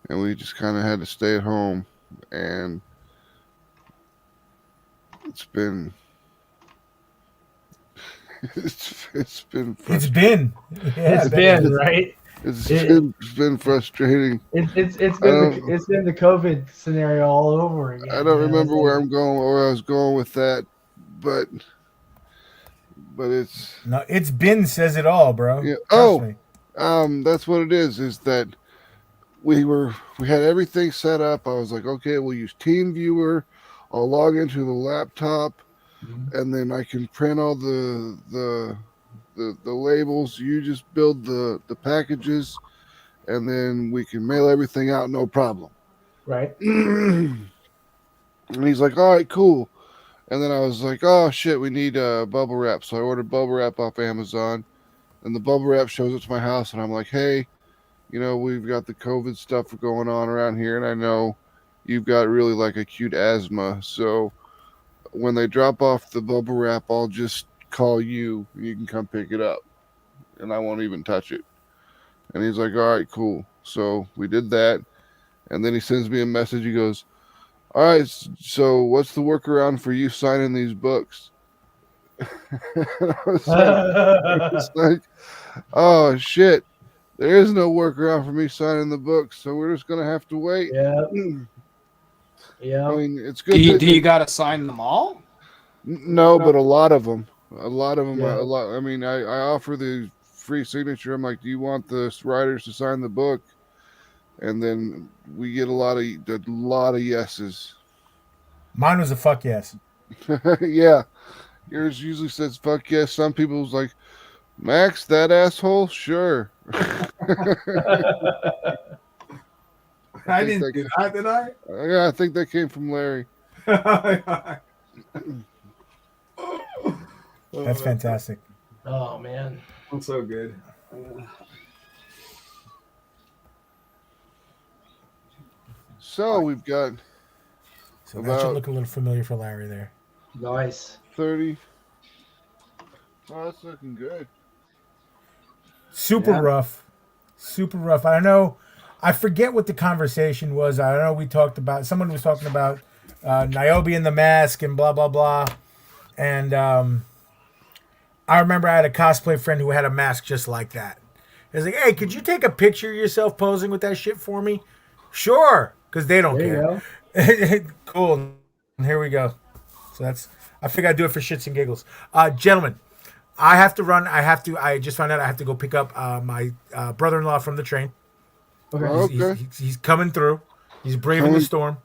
and we just kind of had to stay at home, and it's been it's been frustrating. It's been Right. It's been frustrating. It's been the COVID scenario all over again. I don't remember where I was going with that, but it's been says it all, bro. Yeah. That's what it is. Is that we had everything set up. I was like, okay, we'll use TeamViewer. I'll log into the laptop, and then I can print all the labels. You just build the packages, and then we can mail everything out, no problem. Right. And he's like, all right, cool. And then I was like, oh shit, we need bubble wrap. So I ordered bubble wrap off Amazon, and the bubble wrap shows up to my house, and I'm like, hey, we've got the COVID stuff going on around here, and I know you've got really like acute asthma. So when they drop off the bubble wrap, I'll just call you, and you can come pick it up, and I won't even touch it. And he's like, all right, cool. So we did that, and then he sends me a message. He goes, all right, so what's the workaround for you signing these books? I was like, oh shit, there is no workaround for me signing the books, so we're just gonna have to wait. Yeah. I mean, it's good. Do you gotta sign them all? No, but a lot of them. Yeah. I mean, I offer the free signature. I'm like, do you want the writers to sign the book? And then we get a lot of yeses. Mine was a fuck yes. Yeah, yours usually says fuck yes. Some people's like, Max, that asshole, sure. I didn't do that, did I? Yeah, I think that came from Larry. That's fantastic. Oh man, That's so good. So we've got So that should look a little familiar for Larry there. nice. 30. Oh, that's looking good. Super Yeah. rough. Super rough. I don't know. I forget what the conversation was. I don't know. We talked about, someone was talking about Niobe and the mask and blah, blah, blah. And I remember I had a cosplay friend who had a mask just like that. He was like, hey, could you take a picture of yourself posing with that shit for me? Sure. Because they don't There care. Cool. And here we go. So I figured I'd do it for shits and giggles. Gentlemen, I have to run. I just found out I have to go pick up my brother-in-law from the train. Okay. He's coming through. He's braving the storm.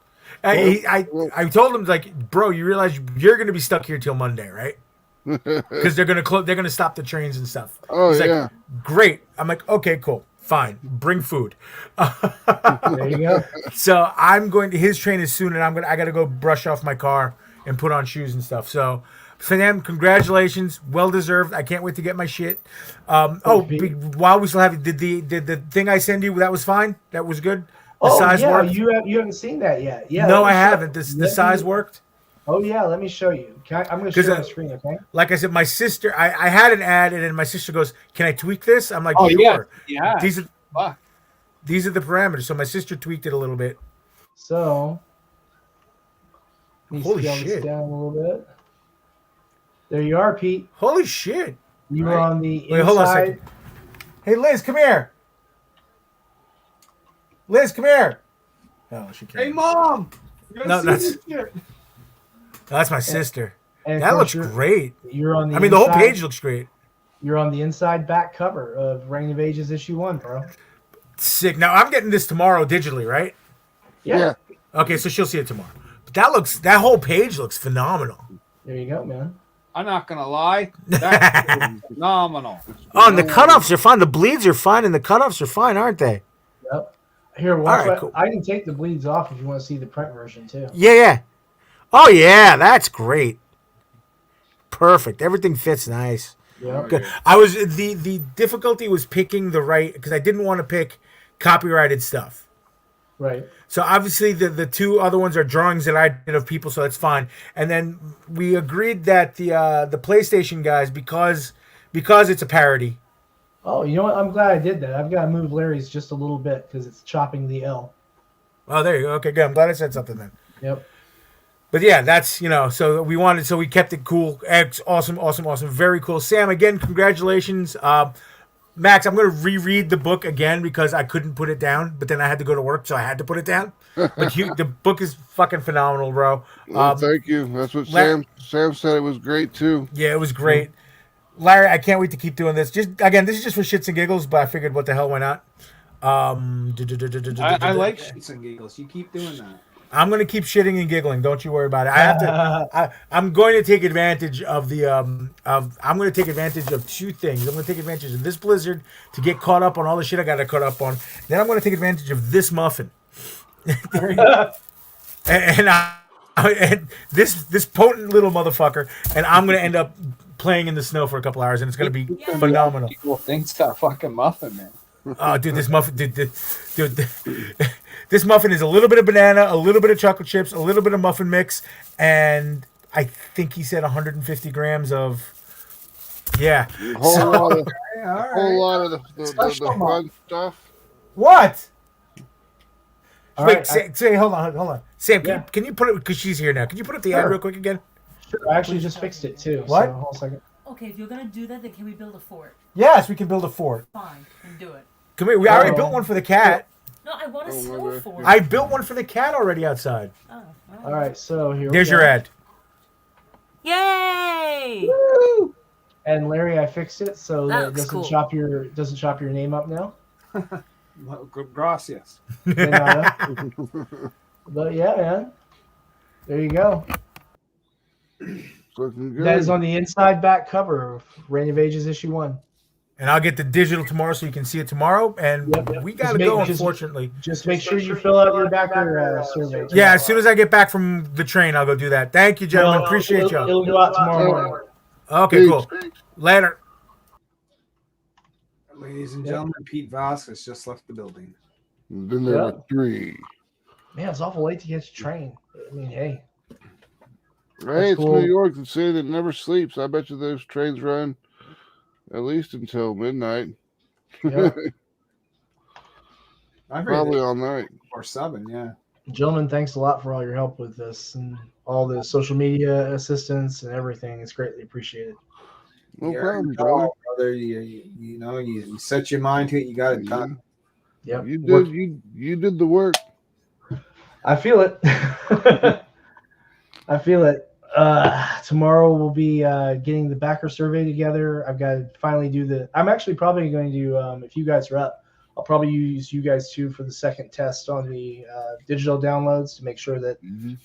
I told him, like, bro, you realize you're going to be stuck here till Monday, right? Because they're gonna stop the trains and stuff. Oh, He's yeah. like, great. I'm like, okay, cool, fine. Bring food. There you go. So I'm going to his train is soon, and I gotta go brush off my car and put on shoes and stuff. So, Sam, congratulations, well deserved. I can't wait to get my shit. While we still have it, did the thing I send you that was fine? That was good. The size worked? You haven't seen that yet. Yeah. No, I haven't. The size worked. Oh yeah, let me show you. I'm going to share the screen, okay? Like I said, my sister, I had an ad, and then my sister goes, "Can I tweak this?" I'm like, Oh, "Sure." yeah. These are the parameters. So my sister tweaked it a little bit. So, let me Holy scale shit! this down a little bit. There you are, Pete. Holy shit! You were on the inside. Wait, hold on a second. Hey, Liz, come here. Liz, come here. Oh, she can't. Hey, Mom. No, that's my sister. And That of looks course great. You're on the. I mean, the whole inside- page looks great. You're on the inside back cover of Rayne of Ages issue 1, bro. Sick. Now I'm getting this tomorrow digitally, right? Yeah. Okay, so she'll see it tomorrow. But that whole page looks phenomenal. There you go, man. I'm not gonna lie. That's phenomenal. Oh, and the cutoffs are fine. The bleeds are fine, and the cutoffs are fine, aren't they? Yep. Here, watch. right, cool. I can take the bleeds off if you want to see the print version too. Yeah. Oh yeah, that's great. Perfect. Everything fits nice. Yep. Good. I was the difficulty was picking the right because I didn't want to pick copyrighted stuff. Right. So obviously the two other ones are drawings that I did of people, so that's fine. And then we agreed that the PlayStation guys because it's a parody. Oh, you know what? I'm glad I did that. I've got to move Larry's just a little bit because it's chopping the L. Oh, there you go. Okay, good. I'm glad I said something then. Yep. But yeah, that's, so we kept it cool. It's awesome. Very cool. Sam, again, congratulations. Max, I'm going to reread the book again because I couldn't put it down, but then I had to go to work, so I had to put it down. But the book is fucking phenomenal, bro. Well, thank you. That's what Sam said. It was great too. Yeah, it was great. Larry, I can't wait to keep doing this. Just again, this is just for shits and giggles, but I figured, what the hell, why not? I like shits and giggles. You keep doing that. I'm gonna keep shitting and giggling. Don't you worry about it. I have to. I'm going to take advantage of the. I'm going to take advantage of two things. I'm going to take advantage of this blizzard to get caught up on all the shit I got to caught up on. Then I'm going to take advantage of this muffin. and this potent little motherfucker, and I'm going to end up playing in the snow for a couple hours, and it's going to be phenomenal. People think it's that fucking muffin, man. Oh, dude, this muffin, this muffin is a little bit of banana, a little bit of chocolate chips, a little bit of muffin mix, and I think he said 150 grams of, A whole lot of the fun stuff. What? All Wait, right, say, hold on. Sam, Yeah. can you put it, because she's here now, can you put up the ad real quick again? I actually just fixed it too. What? So, hold a second. Okay, if you're gonna do that, then can we build a fort? Yes, we can build a fort. Fine, then do it. Come here, we already built one for the cat. No, I want a snow fort. I built one for the cat already outside. Oh, All right, so here. There's we go. your ad. Yay! Woo! And Larry, I fixed it so That that it looks doesn't chop your name up now. Gracias. De nada. But yeah, man. There you go. Looking good. That is on the inside back cover of Rayne of Ages issue 1. And I'll get the digital tomorrow so you can see it tomorrow. And Yep. we got to Just go, make- unfortunately. Just make sure you fill out your backer survey. Yeah, as soon as I get back from the train, I'll go do that. Thank you, gentlemen. Appreciate y'all. It'll go out tomorrow morning. Okay, cool. Later. Ladies and gentlemen, Pete Vasquez just left the building. Then there were 3. Man, it's awful late to get your train. I mean, hey. Hey, it's cool. New York, the city that never sleeps. I bet you those trains run at least until midnight. Yeah. I heard Probably it all night. or 7, yeah. Gentlemen, thanks a lot for all your help with this and all the social media assistance and everything. It's greatly appreciated. No You're problem, in brother. control, brother. You set your mind to it. You got it done. Yep. You did the work. I feel it. I feel it. Tomorrow we'll be getting the backer survey together. I've got to finally do the. I'm actually probably going to, if you guys are up, I'll probably use you guys too for the second test on the digital downloads to make sure that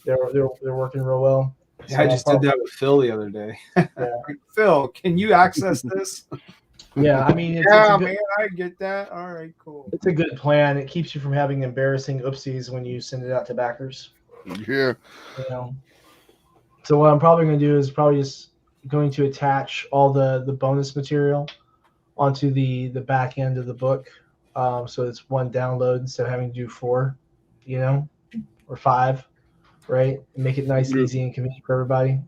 they're working real well. Yeah, I just did that with Phil the other day. Yeah. Phil, can you access this? Yeah, I mean, it's Yeah, a good, man, I get that. All right, cool. it's a good plan. It keeps you from having embarrassing oopsies when you send it out to backers. Yeah. You know. So what I'm probably going to do is probably just going to attach all the bonus material onto the back end of the book, so it's one download instead of having to do 4, or 5, right? And make it nice, easy, and convenient for everybody.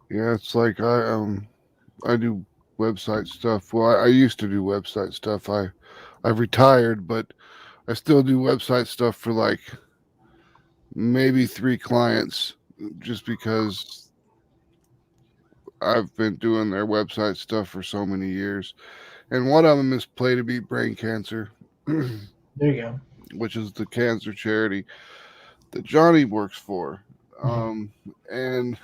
Yeah, it's like I do website stuff. Well, I used to do website stuff. I've retired, but I still do website stuff for like maybe 3 clients, just because I've been doing their website stuff for so many years. And one of them is Play to Beat Brain Cancer, There you go. which is the cancer charity that Johnny works for. And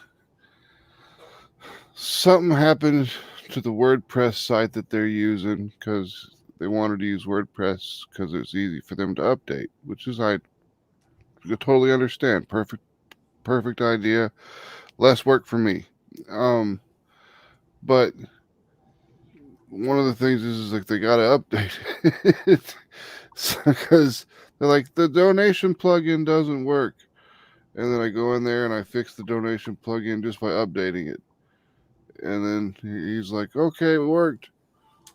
something happened to the WordPress site that they're using, because they wanted to use WordPress because it's easy for them to update, which is I totally understand. Perfect idea. Less work for me. But one of the things is like they got to update it because they're like, the donation plugin doesn't work. And then I go in there and I fix the donation plugin just by updating it. And then he's like, okay, it worked.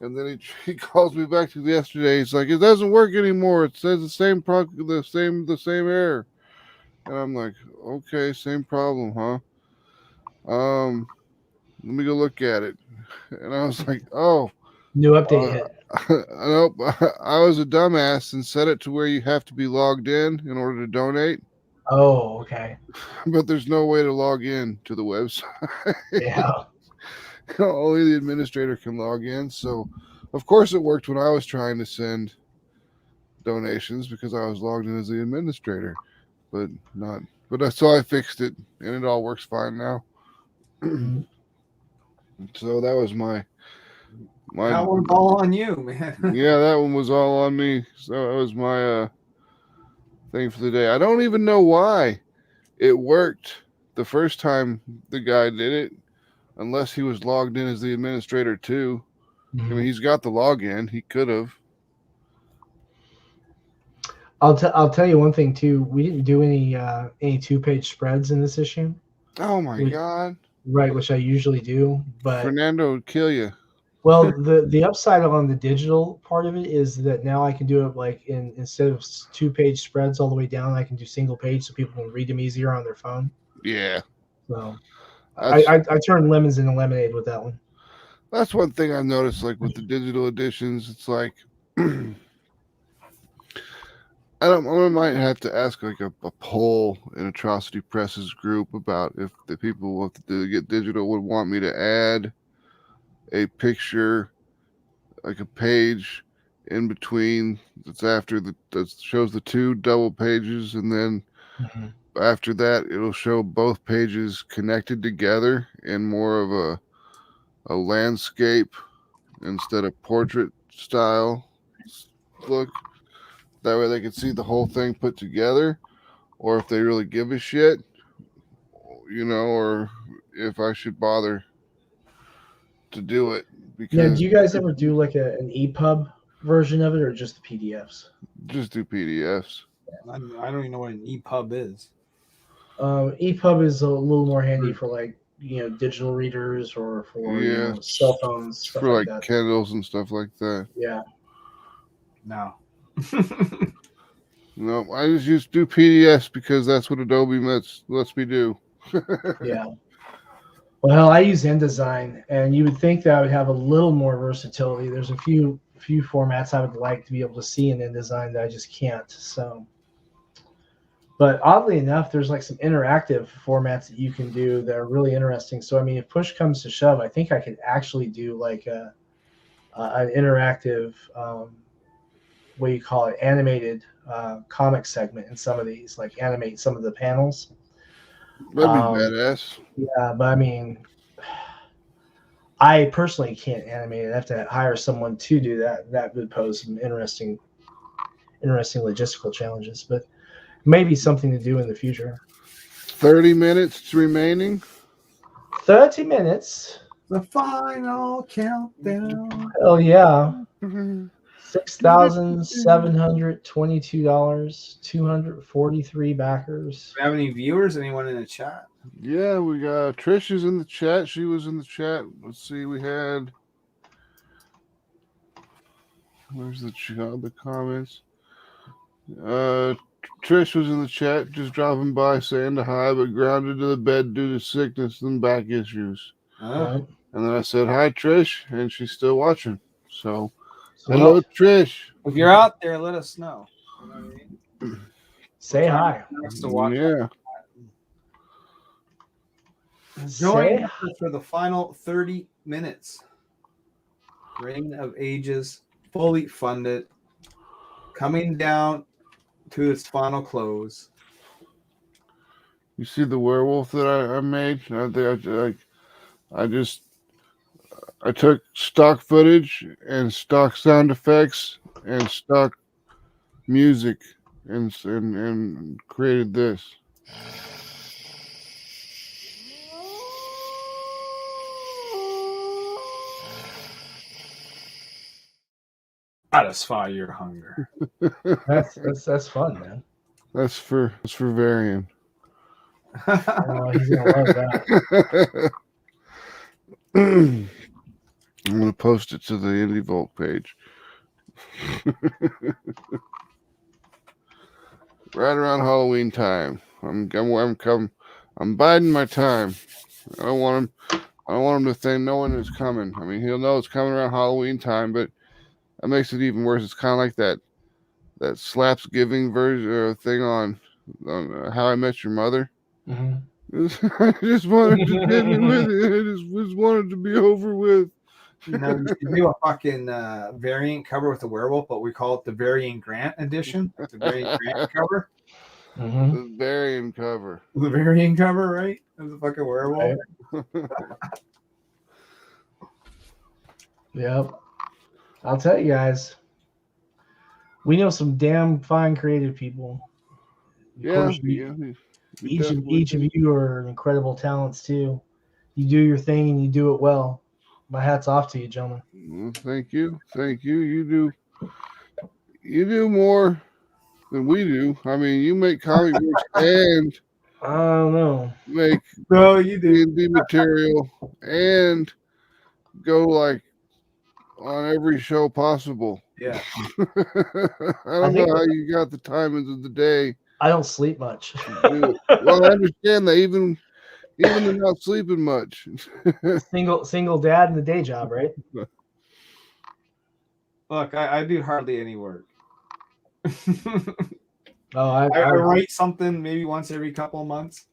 And then he calls me back to yesterday. He's like, it doesn't work anymore. It says the same the same error. And I'm like, okay, same problem, huh? Let me go look at it. And I was like, oh, New update hit. nope. I was a dumbass and set it to where you have to be logged in order to donate. Oh, okay. But there's no way to log in to the website. Yeah. Only the administrator can log in. So, of course, it worked when I was trying to send donations because I was logged in as the administrator, but not. But so I fixed it, and it all works fine now. So that was my. That one's all on you, man. Yeah, that one was all on me. So that was my thing for the day. I don't even know why it worked the first time the guy did it, unless he was logged in as the administrator too. I mean, he's got the login. He could have. I'll tell you one thing too. We didn't do any 2-page spreads in this issue. Oh my God! Right, which I usually do, but Fernando would kill you. well, the upside on the digital part of it is that now I can do it like instead of 2-page spreads all the way down, I can do single page so people can read them easier on their phone. Yeah. So I turned lemons into lemonade with that one. That's one thing I've noticed, like with the digital editions, it's like I might have to ask like a poll in Atrocity Press's group about if the people who want to get digital would want me to add a picture, like a page in between that's after that shows the 2 double pages, and then after that it'll show both pages connected together in more of a landscape instead of portrait style look. That way they can see the whole thing put together, or if they really give a shit, or if I should bother to do it. Because Now, do you guys ever do like an EPUB version of it, or just the PDFs? Just do PDFs. I don't even know what an EPUB is. EPUB is a little more handy for like digital readers or for cell phones, stuff for like that. Kindles and stuff like that. Yeah. No. No, I just do PDFs because that's what Adobe lets me do. Yeah. Well, I use InDesign, and you would think that I would have a little more versatility. There's a few formats I would like to be able to see in InDesign that I just can't. So, but oddly enough, there's like some interactive formats that you can do that are really interesting. So, I mean, if push comes to shove, I think I could actually do like an interactive, what do you call it, animated comic segment in some of these, like animate some of the panels. That'd be Um, badass. Yeah, but I mean, I personally can't animate it. I have to hire someone to do that. That would pose some interesting logistical challenges, but maybe something to do in the future. 30 minutes remaining. 30 minutes. The final countdown. Hell yeah. Mhm. $6,722, 243 backers. Do we have any viewers? Anyone in the chat? Yeah, we got Trish is in the chat. She was in the chat. Let's see. We had. Where's the chat? The comments. Trish was in the chat, just dropping by, saying hi, but grounded to the bed due to sickness and back issues. Right? And then I said hi, Trish, and she's still watching. So, So hello, Trish. If you're out there, let us know. You know what I mean? say hi. Next to watch. Yeah. Join Say us for the final 30 minutes. Rayne of Ages, fully funded, coming down to its final close. You see the werewolf that I made? I took stock footage and stock sound effects and stock music and created this. Satisfy your hunger. that's fun, man. That's for Varian. Oh, he's gonna love that. I'm gonna post it to the Indie Vault page. Right around Halloween time. I'm biding my time. I don't want him to think no one is coming. I mean, he'll know it's coming around Halloween time, but that makes it even worse. It's kind of like that slaps giving version thing on How I Met Your Mother. Mhm. I just wanted to get it with it. I just wanted to be over with. You know, you should do a fucking variant cover with a werewolf, but we call it the Variant Grant edition. The Variant Grant cover. Mhm. The Varian cover. The Variant cover, right? Of the fucking werewolf. Right. Yep. I'll tell you guys, we know some damn fine creative people. Of Yeah, course, we each of you are incredible talents too. You do your thing and you do it well. My hat's off to you, gentlemen. Well, thank you. You do more than we do. I mean, you make comic books and I don't know. make No, you do. D&D material and go like on every show possible. Yeah. I don't know how you got the timings of the day I don't sleep much. to do it. Well, I understand that even they're not sleeping much. single dad in the day job, right? Look, I do hardly any work. Oh, I write something maybe once every couple of months.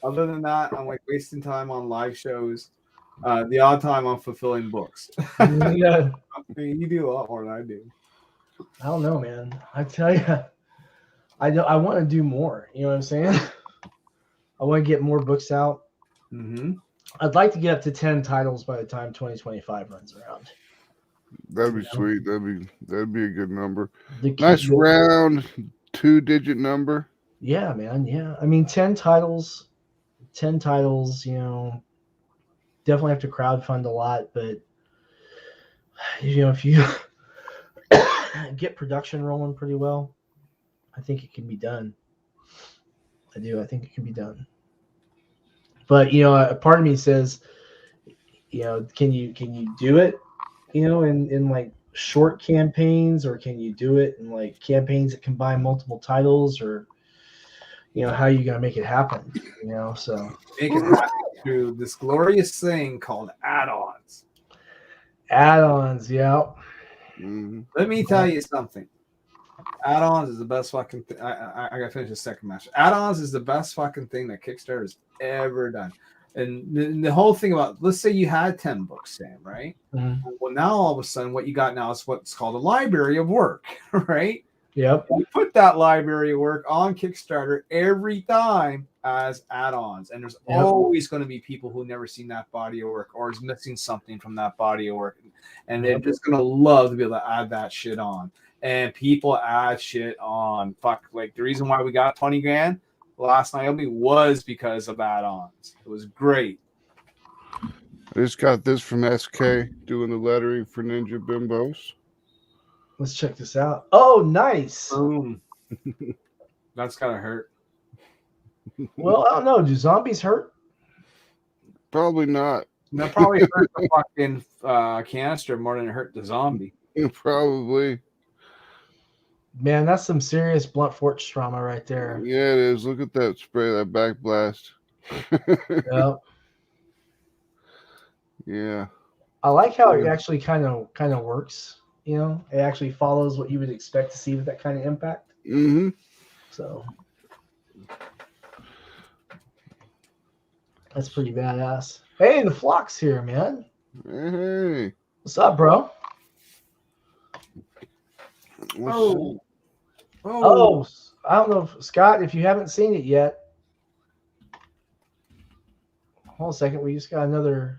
Other than that, I'm like wasting time on live shows. The odd time I'm fulfilling books. Yeah. I mean, you do a lot more than I do. I don't know, man. I tell you, I want to do more. You know what I'm saying? I want to get more books out. Mm-hmm. I'd like to get up to 10 titles by the time 2025 runs around. That'd be sweet. That'd be a good number. The Nice round 2-digit number. Yeah, man. Yeah. I mean, 10 titles, you know, definitely have to crowdfund a lot, but you know, if you get production rolling pretty well, I think it can be done. I do. I think it can be done. But, you know, a part of me says, you know, can you do it, you know, in like short campaigns, or can you do it in like campaigns that combine multiple titles, or, you know, how are you going to make it happen, you know? So Make it happen through this glorious thing called add-ons. Add-ons, yeah. Mm-hmm. Let me tell you something. Add-ons is the best fucking thing. I gotta finish the second match. Add-ons is the best fucking thing that Kickstarter has ever done. And the whole thing about, let's say you had 10 books, Sam, right? Mm-hmm. Well, now all of a sudden what you got now is what's called a library of work, right? Yep. We put that library work on Kickstarter every time as add-ons, and there's Yep. always going to be people who never seen that body of work or is missing something from that body of work, and they're just going to love to be able to add that shit on. And people add shit on. Fuck, like the reason why we got 20 grand last Naomi was because of add-ons. It was great. I just got this from SK doing the lettering for Ninja Bimbos. Let's check this out. Oh, nice. Boom. That's gotta hurt. Well, I don't know. Do zombies hurt? Probably not. That probably hurt the fucking canister more than it hurt the zombie. Probably. Man, that's some serious blunt force trauma right there. Yeah, it is. Look at that spray, that back blast. Yep. Yeah. I like how it actually kind of works. You know, it actually follows what you would expect to see with that kind of impact. Mm-hmm. So that's pretty badass. Hey, the flock's here, man. Hey. What's up, bro? What's Oh, I don't know, Scott, if you haven't seen it yet. Hold on a second. We just got another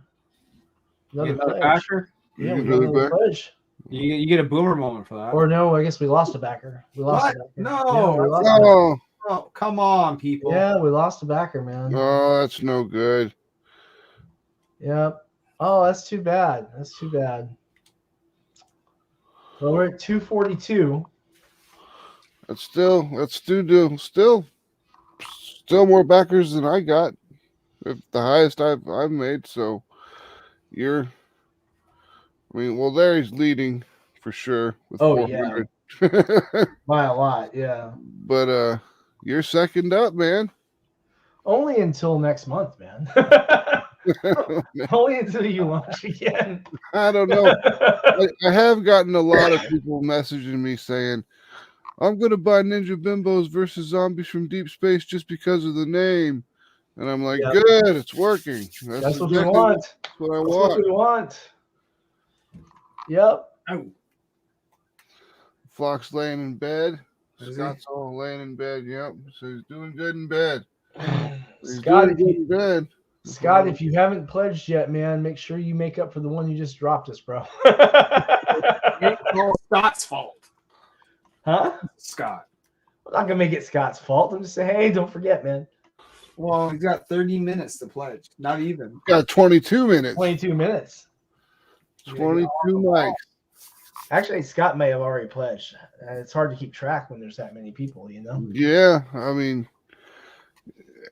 pledge. backer? Yeah, You we get got another another back? pledge. You get a boomer moment for that. Or no, I guess we lost a backer. We lost What? a backer. No, Yeah, we lost a backer. Oh, Oh, come on, people. Yeah, we lost a backer, man. oh, that's no good. Yep. Oh, that's too bad. That's too bad. Well, we're at 242. That's still more backers than I got. It's the highest I've made. So you're. I mean, well, there he's leading for sure with Oh, 400. By a lot, yeah. But you're second up, man. Only until next month, man. Only until you launch again. I don't know. I have gotten a lot of people messaging me saying, I'm going to buy Ninja Bimbos versus Zombies from Deep Space just because of the name. And I'm like, Yep. good, it's working. That's what we exactly want. what I That's want. what we want. Yep. Oh, Flock's laying in bed. Is he? Scott's all laying in bed. Yep. So he's doing good in bed. He's Scott, doing good in bed. Scott, if you haven't pledged yet, man, make sure you make up for the one you just dropped us, bro. it's all Scott's fault. Huh? Scott. I'm not gonna make it Scott's fault. I'm just saying, hey, don't forget, man. Well, he's got 30 minutes to pledge. Not even. Got 22 minutes. 22 minutes. 22 mics. Actually, Scott may have already pledged. It's hard to keep track when there's that many people, you know? Yeah. I mean,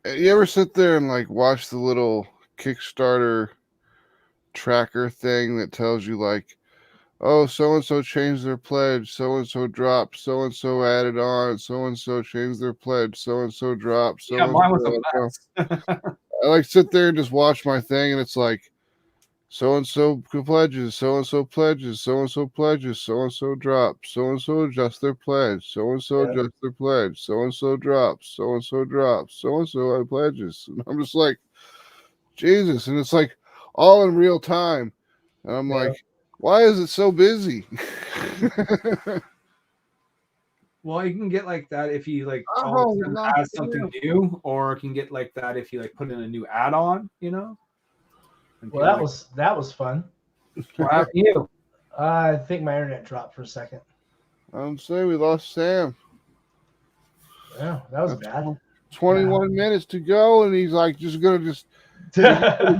you ever sit there and like watch the little Kickstarter tracker thing that tells you like, oh, so-and-so changed their pledge, so-and-so dropped, so-and-so added on, so-and-so changed their pledge, so-and-so dropped, Yeah, mine was a so-and-so. mess. I like sit there and just watch my thing, and it's like, so-and-so pledges, so-and-so pledges, so-and-so pledges, so-and-so drops, so-and-so adjusts their pledge, so-and-so adjusts their pledge, so-and-so drops, so-and-so drops, so-and-so pledges. And I'm just like, Jesus. And it's like all in real time. And I'm like, why is it so busy? Well, you can get like that if you like Oh, add something new, or it can get like that if you like put in a new add-on, you know. And Well, that was fun. what happened to you? I think my internet dropped for a second. I'm saying we lost Sam. Yeah, that was bad. 21 minutes to go, and he's like just gonna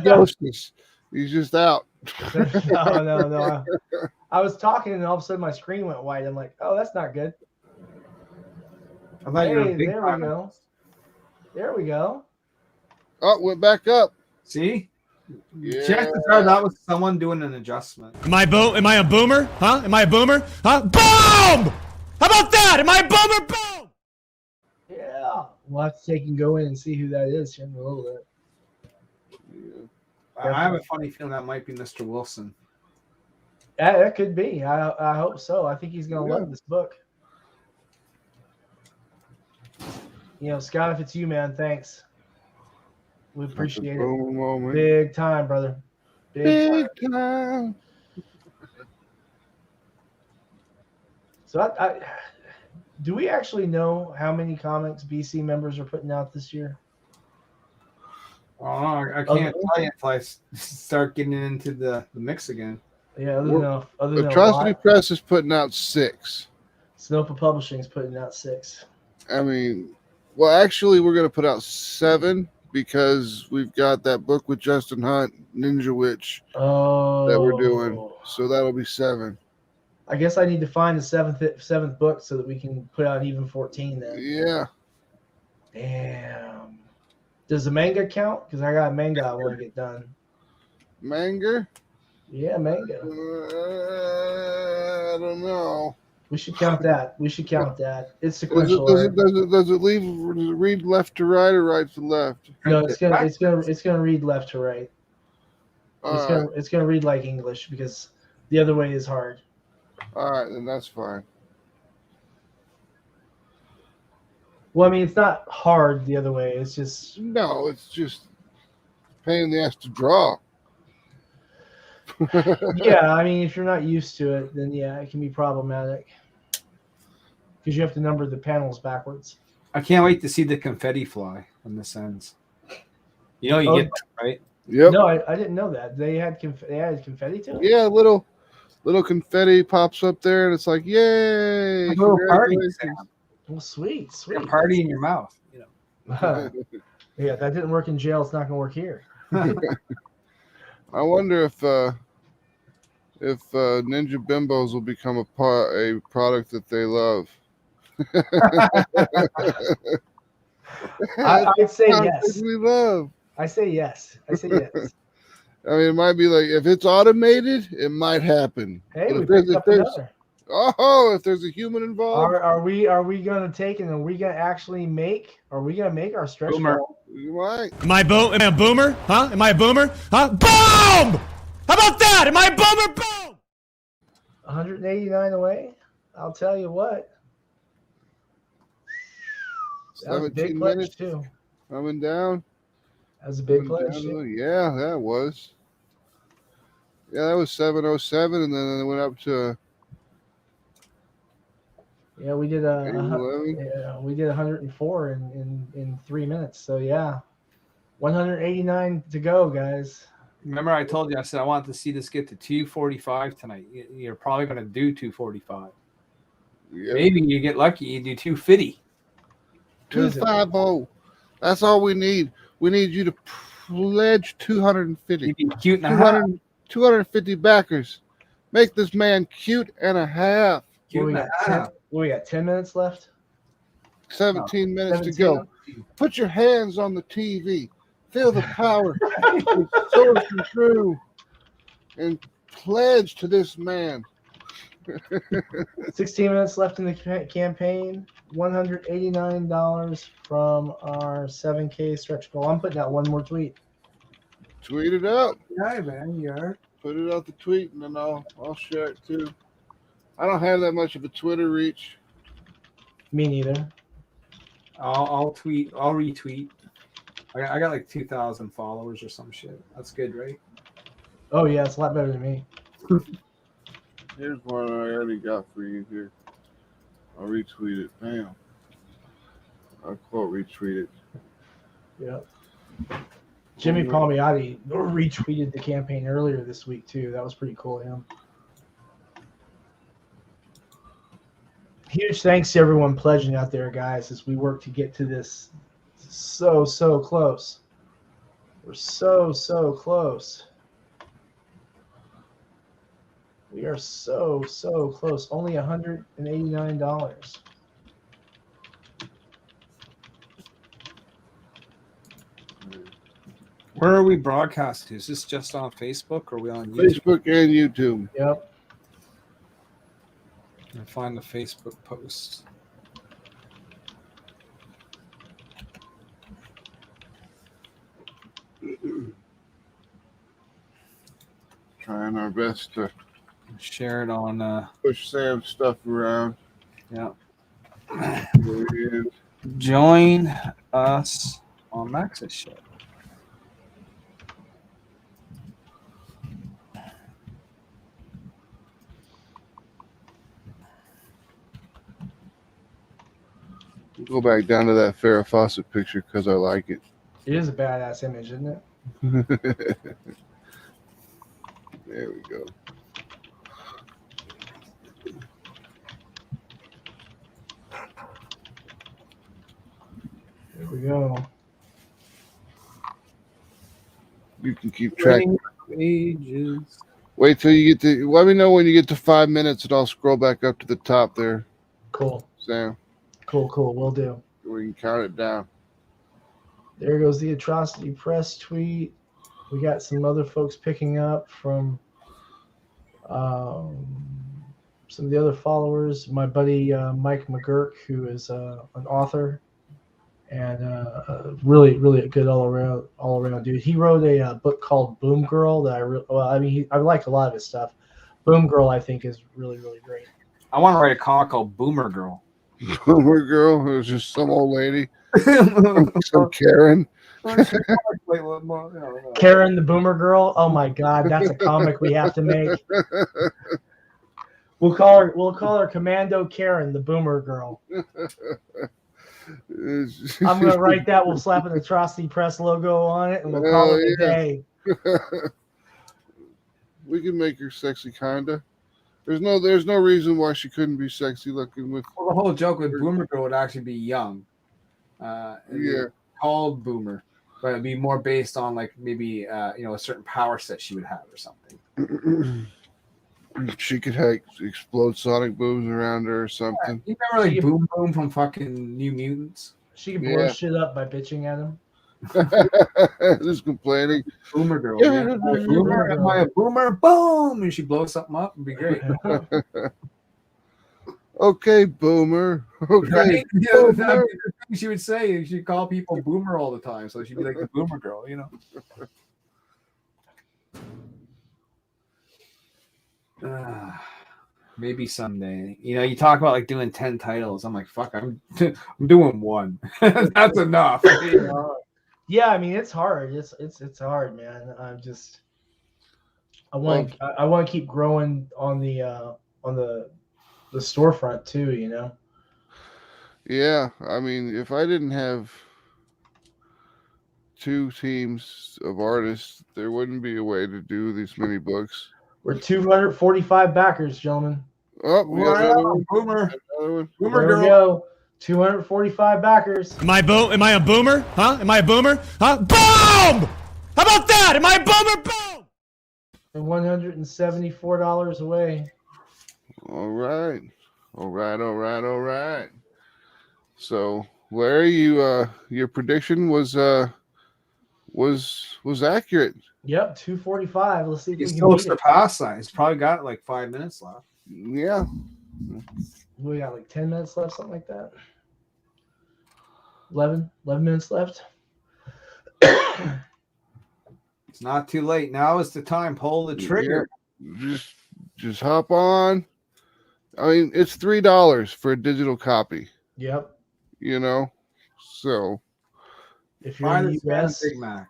ghost us. He's just out. No. I was talking, and all of a sudden my screen went white. I'm like, oh, that's not good. I thought you were a Hey, big there we fan. go. There we go. Oh, went back up. See? Yeah. Chances are that was someone doing an adjustment. Am I a boomer? Huh? Am I a boomer? Huh? Boom! How about that? Am I a boomer? Boom! Yeah. We'll have to take and go in and see who that is here in a little bit. I have a funny feeling that might be Mr. Wilson. Yeah, that could be. I hope so. I think he's going to love this book. You know, Scott, if it's you, man, thanks. We appreciate it. Moment. Big time, brother. Big time. Time. So Do we actually know how many comics BC members are putting out this year? Oh, I can't tell you until I start getting into the mix again. Yeah, other than Atrocity Press is putting out 6. Snowpa Publishing is putting out 6. I mean, well, actually, we're going to put out 7 because we've got that book with Justin Hunt, Ninja Witch, that we're doing. So that'll be 7. I guess I need to find the seventh book so that we can put out even 14 then. Yeah. Damn. Does the manga count? Because I got a manga I want to get done. Manga? Yeah, manga. I don't know. We should count that. It's Does sequential. it read left to right or right to left? No, it's gonna read left to right. It's gonna read like English because the other way is hard. All right, then that's fine. Well, I mean, it's not hard the other way. It's just it's just pain in the ass to draw. yeah. I mean, if you're not used to it, then yeah, it can be problematic because you have to number the panels backwards. I can't wait to see the confetti fly when this ends. You know, get that, right? Yep. No, I didn't know that they added confetti to it. Yeah, little confetti pops up there, and it's like, yay! A little party, Congratulations. Sam. Well, sweet. A party in your mouth. You know. Yeah, that didn't work in jail. It's not gonna work here. I wonder if Ninja Bimbos will become a product that they love. I'd say yes. We love. I say yes. I mean, it might be like if it's automated, it might happen. Hey, But we picked up another. if there's a human involved, Are we gonna take and are we gonna actually make? Are we gonna make our stretch Boomer. goal? you might. Am I a boomer? Huh? Am I a boomer? Huh? Boom! How about that? Am I a boomer? Boom! 189 away. I'll tell you what. That was a 17 big pledge minutes too. coming down. That was a big Coming pledge. down. Too. Yeah, that was. Yeah, that was 707, and then it went up to Yeah, we did 811. we did 104 in 3 minutes. So yeah, 189 to go, guys. Remember, I told you, I said I wanted to see this get to 245 tonight. You're probably going to do 245. Yeah. Maybe you get lucky, you do 250. 250. That's all we need. We need you to pledge 250. You'd be cute and a half. 250 backers. Make this man cute and a half. We got 10 minutes left. 17 minutes 17. to go. Put your hands on the TV. Feel the power. It soars you through. And pledge to this man. 16 minutes left in the campaign. $189 from our 7K stretch goal. I'm putting out one more tweet. Tweet it out. Yeah, man, you are. Put it out the tweet, and then I'll share it too. I don't have that much of a Twitter reach. Me neither. I'll tweet. I'll retweet. I got like 2,000 followers or some shit. That's good, right? Oh yeah, it's a lot better than me. Here's one I already got for you here. I'll retweet it. Bam. I'll quote retweet it. Yep. Jimmy Palmiotti retweeted the campaign earlier this week too. That was pretty cool of him. Huge thanks to everyone pledging out there, guys, as we work to get to this so close. We're so close. We are so close. Only $189. Where are we broadcasting? Is this just on Facebook or are we on YouTube? Facebook and YouTube. Yep. And find the Facebook post. Trying our best to Share it on. push Sam's stuff around. Yeah. There he is. Join us on Max's show. Go back down to that Farrah Fawcett picture because I like it. It is a badass image, isn't it? There we go. There we go. You can keep track. Rayne of Ages. Wait till you get to. Let me know when you get to 5 minutes, and I'll scroll back up to the top there, Cool. Sam. Cool. Will do. We can count it down. There goes the Atrocity Press tweet. We got some other folks picking up from some of the other followers. My buddy Mike McGurk, who is an author and really a good all around dude. He wrote a book called Boom Girl that I liked a lot of his stuff. Boom Girl, I think, is really great. I want to write a comic called Boomer Girl. Boomer girl, it was just some old lady, some Karen. Karen the Boomer Girl. Oh my God, that's a comic we have to make. We'll call her Commando Karen the Boomer Girl. I'm gonna write that. We'll slap an Atrocity Press logo on it, and we'll call it a day. We can make her sexy, kinda. There's no reason why she couldn't be sexy looking with. Well, the whole joke with Boomer Girl would actually be young. Called Boomer, but it'd be more based on like maybe a certain power set she would have or something. She could explode sonic booms around her or something. You remember like Boom Boom from fucking New Mutants? She can blow shit up by bitching at him. Just complaining. Boomer Girl. Yeah. Boomer, am I a boomer? Boom! And she blows something up. It'd be great. Okay, Boomer. Okay. Right? Yeah, Boomer. that'd be the thing she would say. She'd call people Boomer all the time, so she'd be like the Boomer Girl, Maybe someday. You talk about like doing 10 titles. I'm like, fuck, I'm doing one. That's enough. Yeah, I mean it's hard. It's hard, man. I want to keep growing on the storefront too. Yeah, I mean, if I didn't have 2 teams of artists, there wouldn't be a way to do these many books. We're 245 backers, gentlemen. Oh, Boomer. Another one. Boomer There we Girl. go. 245 backers. Am I a boomer? Huh? Am I a boomer? Huh? Boom! How about that? Am I a boomer? Boom! $174 away. All right. So, Larry, your prediction was accurate. Yep, 245. Let's see if we He's can still beat it. surpassed that. He's probably got like 5 minutes left. Yeah. We got like 10 minutes left, something like that. 11 minutes left. It's not too late. Now is the time. Pull the trigger. Yeah. Just hop on. I mean, it's $3 for a digital copy. Yep. So if you're in the US, Big Mac.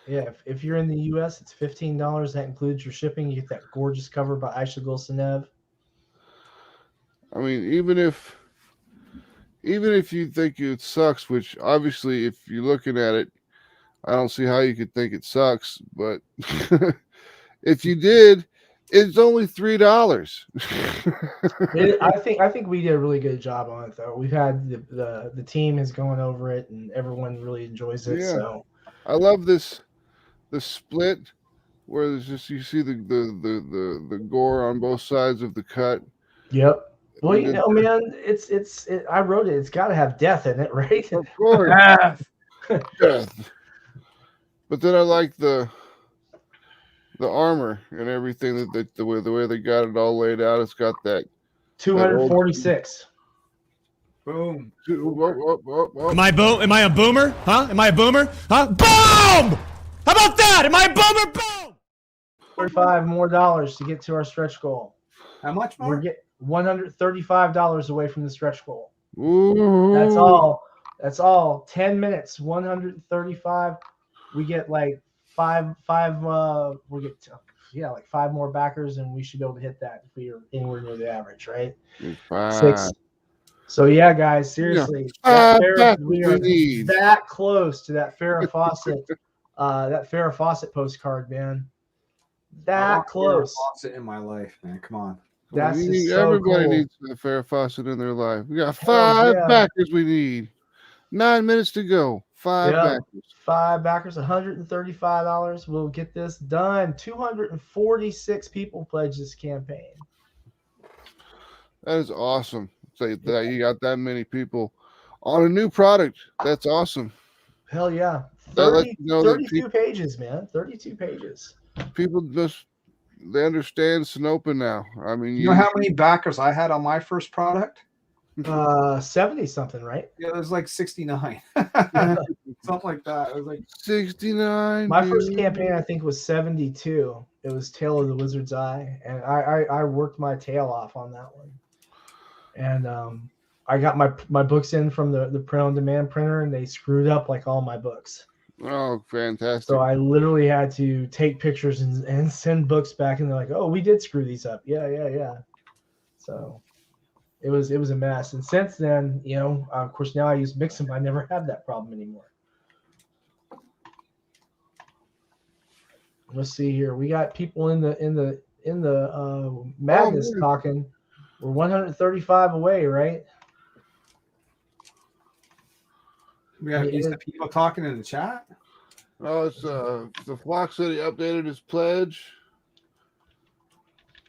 Yeah, if you're in the US, it's $15. That includes your shipping. You get that gorgeous cover by Aisha Gulsanev. I mean, even if you think it sucks, which obviously if you're looking at it, I don't see how you could think it sucks, but if you did, it's only $3. I think we did a really good job on it though. We've had the team has gone over it and everyone really enjoys it. Yeah. So I love the split where there's just you see the gore on both sides of the cut. Yep. Well, man, I wrote it. It's got to have death in it, right? Of course. Death. But then I like the armor and everything that the way they got it all laid out. It's got that 246. Boom. Am I a boomer? Huh? Am I a boomer? Huh? Boom! How about that? Am I a boomer? Boom! $45 more to get to our stretch goal. How much more? We're getting $135 away from the stretch goal. Ooh. That's all. 10 minutes, 135. We get like five. We get like 5 more backers, and we should be able to hit that if we are anywhere near the average, right? So yeah, guys, seriously, we are that close to that Farrah Fawcett postcard, man. That close. Fawcett in my life, man. Come on. That's just so everybody cool. needs a Farrah Fawcett in their life. We got 5 backers we need. 9 minutes to go. 5 backers. 5 backers, $135. We'll get this done. 246 people pledged this campaign. That is awesome. Say that you got that many people on a new product. That's awesome. Hell yeah. 32 pages, man. 32 pages. People they understand Sonoma now. I mean, you know how many backers I had on my first product? 70 something, right? Yeah, there's like 69. Something like that. It was like 69. My first campaign, I think, was 72. It was Tale of the Wizard's Eye, and I worked my tail off on that one. And I got my books in from the print-on-demand printer, and they screwed up like all my books. Oh, fantastic. So I literally had to take pictures and send books back, and they're like, oh, we did screw these up. Yeah. So it was a mess. And since then, you know, of course, now I use Mix'em. I never have that problem anymore. Let's see here. We got people in the madness talking. We're 135 away, right? We have the people talking in the chat. Oh, it's the Flock said he updated his pledge.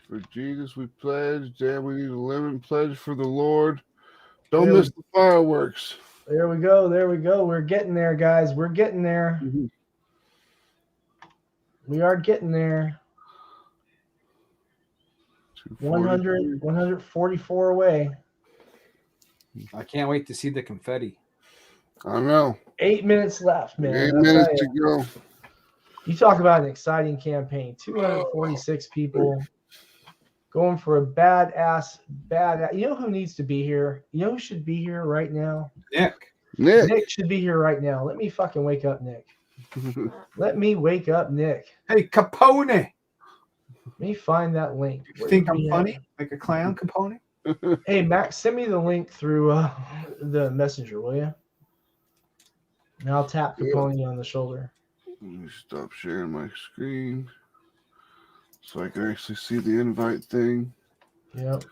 For Jesus, we pledge. Damn, we need a lemon pledge for the Lord. Don't miss the fireworks. There we go. We're getting there, guys. We're getting there. Mm-hmm. We are getting there. 144 away. I can't wait to see the confetti. I know. 8 minutes left, man. 8 minutes to go. You talk about an exciting campaign. 246 people going for a badass. You know who needs to be here? You know who should be here right now? Nick should be here right now. Let me fucking wake up Nick. Let me wake up Nick. Hey, Capone. Let me find that link. You think I'm funny? Like a clown, Capone? Hey, Max, send me the link through the messenger, will you? And I'll tap Capone on the shoulder. Let me stop sharing my screen so I can actually see the invite thing. Yep.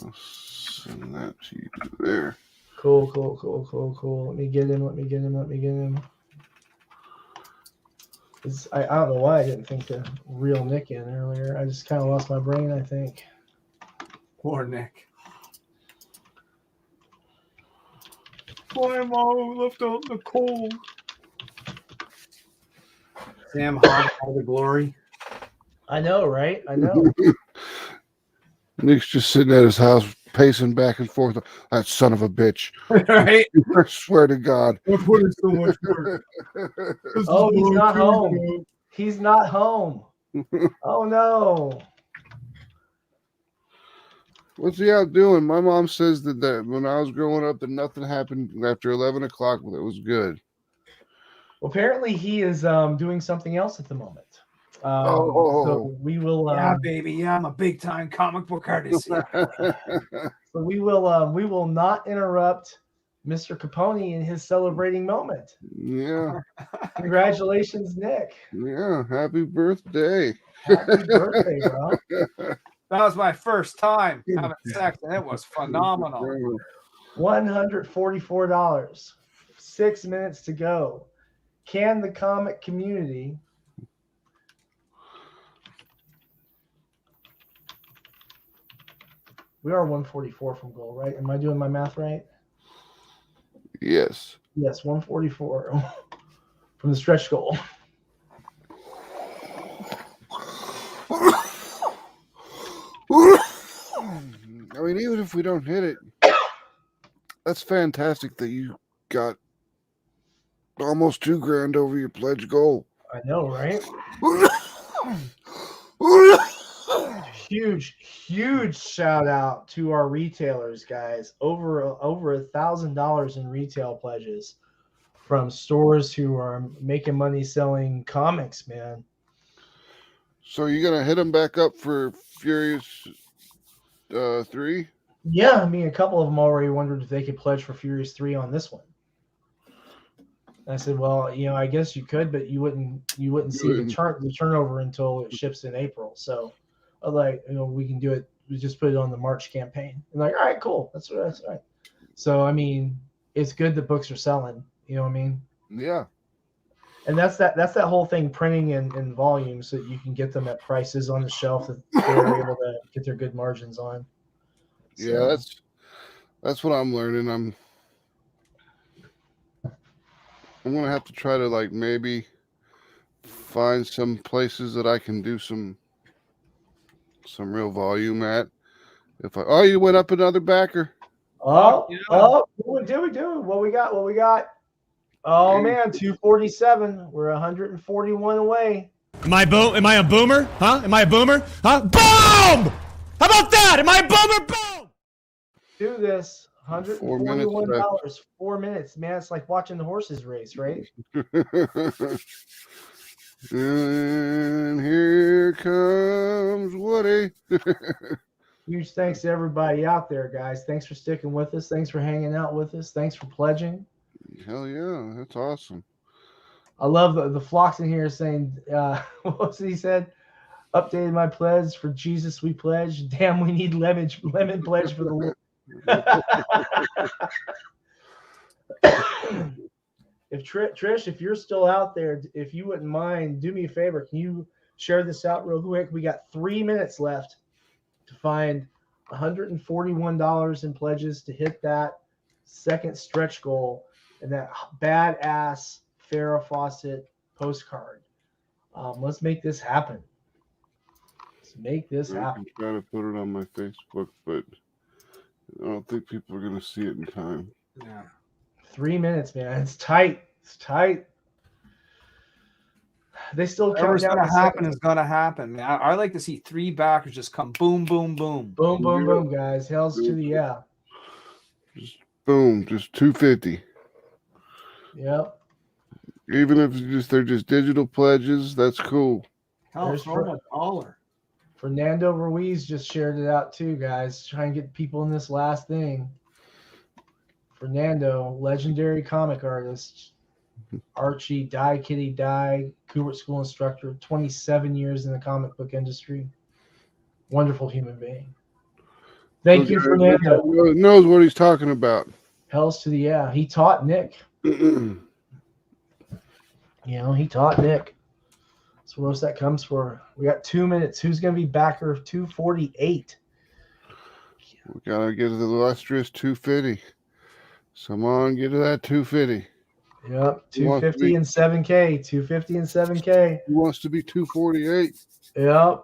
I'll send that to you there. Cool. Let me get him. I don't know why I didn't think to reel Nick in earlier. I just kind of lost my brain, I think. Poor Nick. Why am I left out in the cold? Sam Hogg, all the glory. I know, right? I know. Nick's just sitting at his house, pacing back and forth. That son of a bitch. Right? I swear to God. I put in so much work. Oh, he's not home. He's not home. Oh, no. What's he out doing? My mom says that when I was growing up, that nothing happened after 11 o'clock. That was good. Well, apparently he is doing something else at the moment. So we will. Yeah, baby. Yeah, I'm a big time comic book artist. Yeah. So we will not interrupt Mr. Capone in his celebrating moment. Yeah. Congratulations, Nick. Yeah. Happy birthday. Happy birthday, bro. That was my first time having sex, and it was phenomenal. $144. 6 minutes to go. Can the comic community we are 144 from goal, right? Am I doing my math right? Yes. Yes, 144 from the stretch goal. I mean, even if we don't hit it, that's fantastic that you got almost $2,000 over your pledge goal. I know, right? Huge shout out to our retailers, guys. Over $1,000 in retail pledges from stores who are making money selling comics, man. So you gonna hit them back up for Furious 3? Yeah, I mean, a couple of them already wondered if they could pledge for Furious 3 on this one. And I said, well, I guess you could, but you wouldn't see the turnover until it ships in April. So, we can do it. We just put it on the March campaign. And all right, cool. That's right. So, I mean, it's good that books are selling. You know what I mean? Yeah. And that's that whole thing, printing in volume, so that you can get them at prices on the shelf that they're able to get their good margins on. So. Yeah, that's what I'm learning. I'm gonna have to try to maybe find some places that I can do some real volume at. You went up another backer. What we doing? What we got? Oh man, 247. We're 141 away. Am I a boomer? Huh? Am I a boomer? Huh? Boom! How about that? Am I a boomer? Boom! Do this. $141. 4 minutes, man. It's like watching the horses race, right? And here comes Woody. Huge thanks to everybody out there, guys. Thanks for sticking with us. Thanks for hanging out with us. Thanks for pledging. Hell yeah, that's awesome. I love the flocks in here saying, what was it he said? Updated my pledge for Jesus. We pledge. Damn, we need lemon pledge for the Lord. If Trish, if you're still out there, if you wouldn't mind, do me a favor. Can you share this out real quick? We got 3 minutes left to find $141 in pledges to hit that second stretch goal and that badass Farrah Fawcett postcard. Let's make this happen. I can try to put it on my Facebook, but I don't think people are going to see it in time. Yeah. 3 minutes, man. It's tight. They still count Whatever's down. Gonna happen is gonna happen. Man, I like to see 3 backers just come boom, boom, boom, boom, boom, boom, guys. Hells to the yeah. Just boom, just 250. Yep. Even if they're just digital pledges, that's cool. Hell, throw a dollar. Fernando Ruiz just shared it out too, guys. Try and get people in this last thing. Fernando, legendary comic artist. Archie, Die Kitty, Die, Kubert School instructor, 27 years in the comic book industry. Wonderful human being. Thank you, Fernando. Knows what he's talking about. Hells to the yeah. He taught Nick. He taught Nick. That's what most that comes for. We got 2 minutes. Who's going to be backer 248? We got to get to the illustrious 250. Come on, get to that 250. Yep, 250 and 7K. 250 and 7K. He wants to be 248. Yep.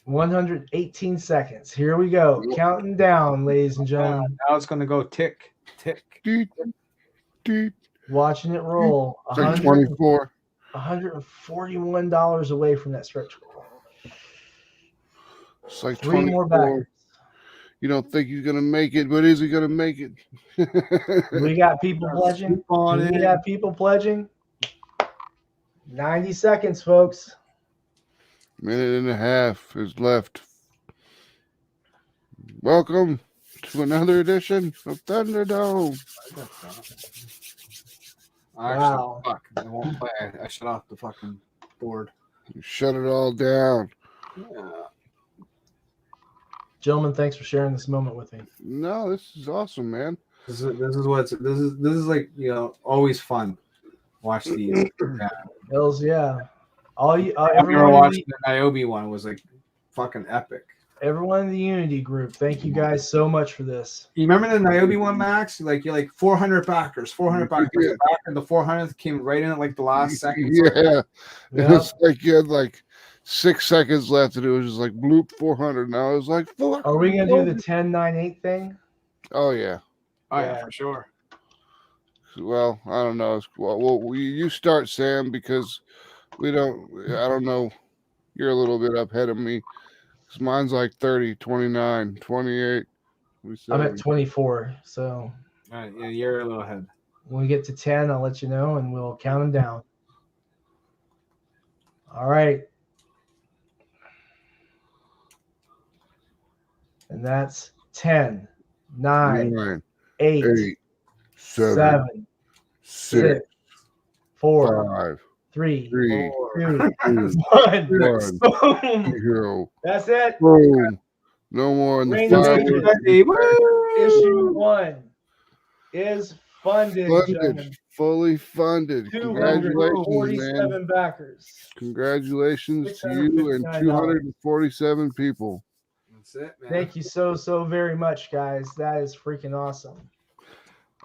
118 seconds. Here we go. Yep. Counting down, ladies and gentlemen. Now it's going to go tick, tick. Deet. Watching it roll. 24. $141 away from that stretch goal. It's like 3 more backers. You don't think he's going to make it, but is he going to make it? We got people pledging. We got people pledging. 90 seconds, folks. Minute and a half is left. Welcome to another edition of Thunderdome. Wow. Fuck. I won't play. I shut off the fucking board. You shut it all down. Yeah. Gentlemen, thanks for sharing this moment with me. No, this is awesome, man. This is like, always fun. Watch these. Yeah. Hells yeah. Everyone watching the Niobe one was like fucking epic. Everyone in the Unity group, thank you guys so much for this. You remember the Niobe one, Max? You're like 400 backers. 400 backers. Yeah. Back in the 400th came right in at like the last second. Yeah. It was like you had like 6 seconds left, and it was just like bloop 400. Now it was like 400. Are we gonna do the 10-9-8 thing? Oh yeah. Oh yeah, for sure. Well, I don't know. Well, you start, Sam, because I don't know. You're a little bit ahead of me. Because mine's like 30, 29, 28. I'm at 24, so. All right, yeah, you're a little ahead. When we get to 10, I'll let you know, and we'll count them down. All right. And that's 10, 9, 9, 8, 8, 7, 7, 6, 6, 4, 5, 3, 3, 2, 2, 1. 1, Boom. 0. That's it. Boom. No more in the Rayne of fireworks. Ages issue 1 is funded, Funded, gentlemen. fully funded. Congratulations, man. 247 backers. Congratulations to you and $659. 247 people. That's it, man. Thank you so very much, guys. That is freaking awesome.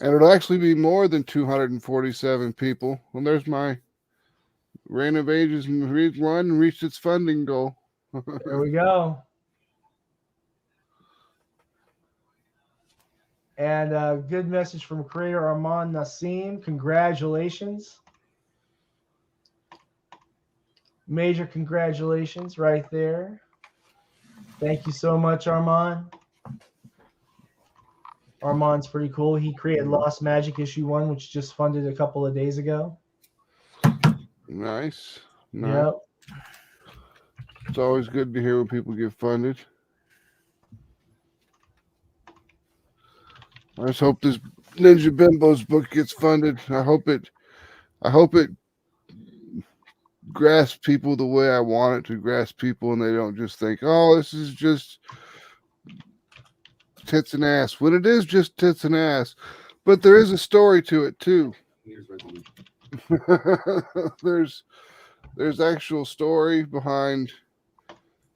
And it'll actually be more than 247 people. Well, there's my Rayne of Ages run reached its funding goal. There we go. And a good message from creator Armand Nassim. Congratulations. Major congratulations right there. Thank you so much, Armand. Armand's pretty cool. He created Lost Magic issue 1, which just funded a couple of days ago. Nice. Yep. It's always good to hear when people get funded. I just hope this Ninja Bimbo's book gets funded. I hope it grasps people the way I want it to grasp people, and they don't just think, oh, this is just tits and ass. When it is just tits and ass, but there is a story to it too. There's actual story behind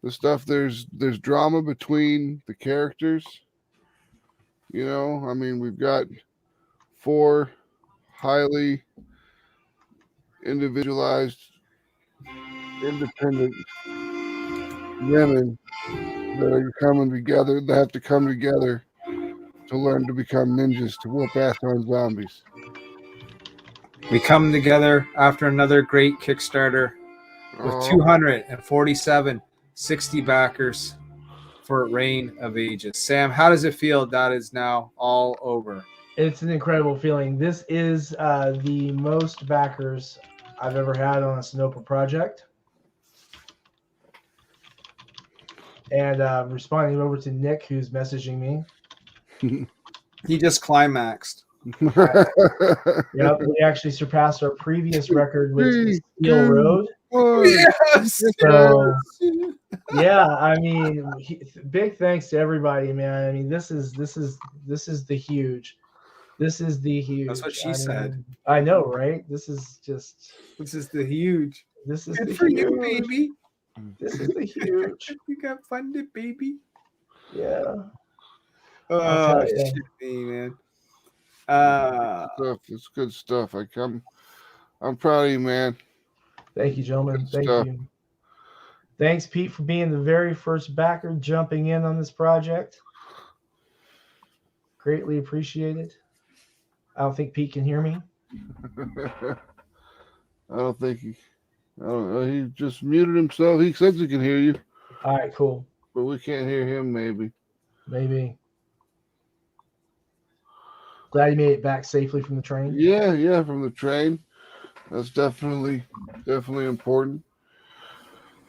the stuff. There's drama between the characters. You know, I mean, we've got 4 highly individualized, independent women that are coming together. They have to come together to learn to become ninjas to whoop ass on zombies. We come together after another great Kickstarter with 247 60 backers for Rayne of Ages. Sam, how does it feel that is now all over? It's an incredible feeling. This is the most backers I've ever had on a Sinopa project. And responding over to Nick, who's messaging me. He just climaxed. Yep, we actually surpassed our previous record with Steel Road. Yes. So, yeah, I mean, big thanks to everybody, man. I mean, this is the huge. This is the huge. That's what she said. I know, right? This is the huge. This is Good the for huge. you, baby. This is the huge. You got funded, baby. Yeah. Oh, shit, man. It's good stuff. I'm proud of you, man. Thank you, gentlemen. Good Thank stuff. you. Thanks, Pete, for being the very first backer jumping in on this project. Greatly appreciated. I don't think Pete can hear me. I don't know. He just muted himself. He says he can hear you, All right, cool. but we can't hear him. Maybe. Glad you made it back safely from the train. Yeah, from the train. That's definitely important,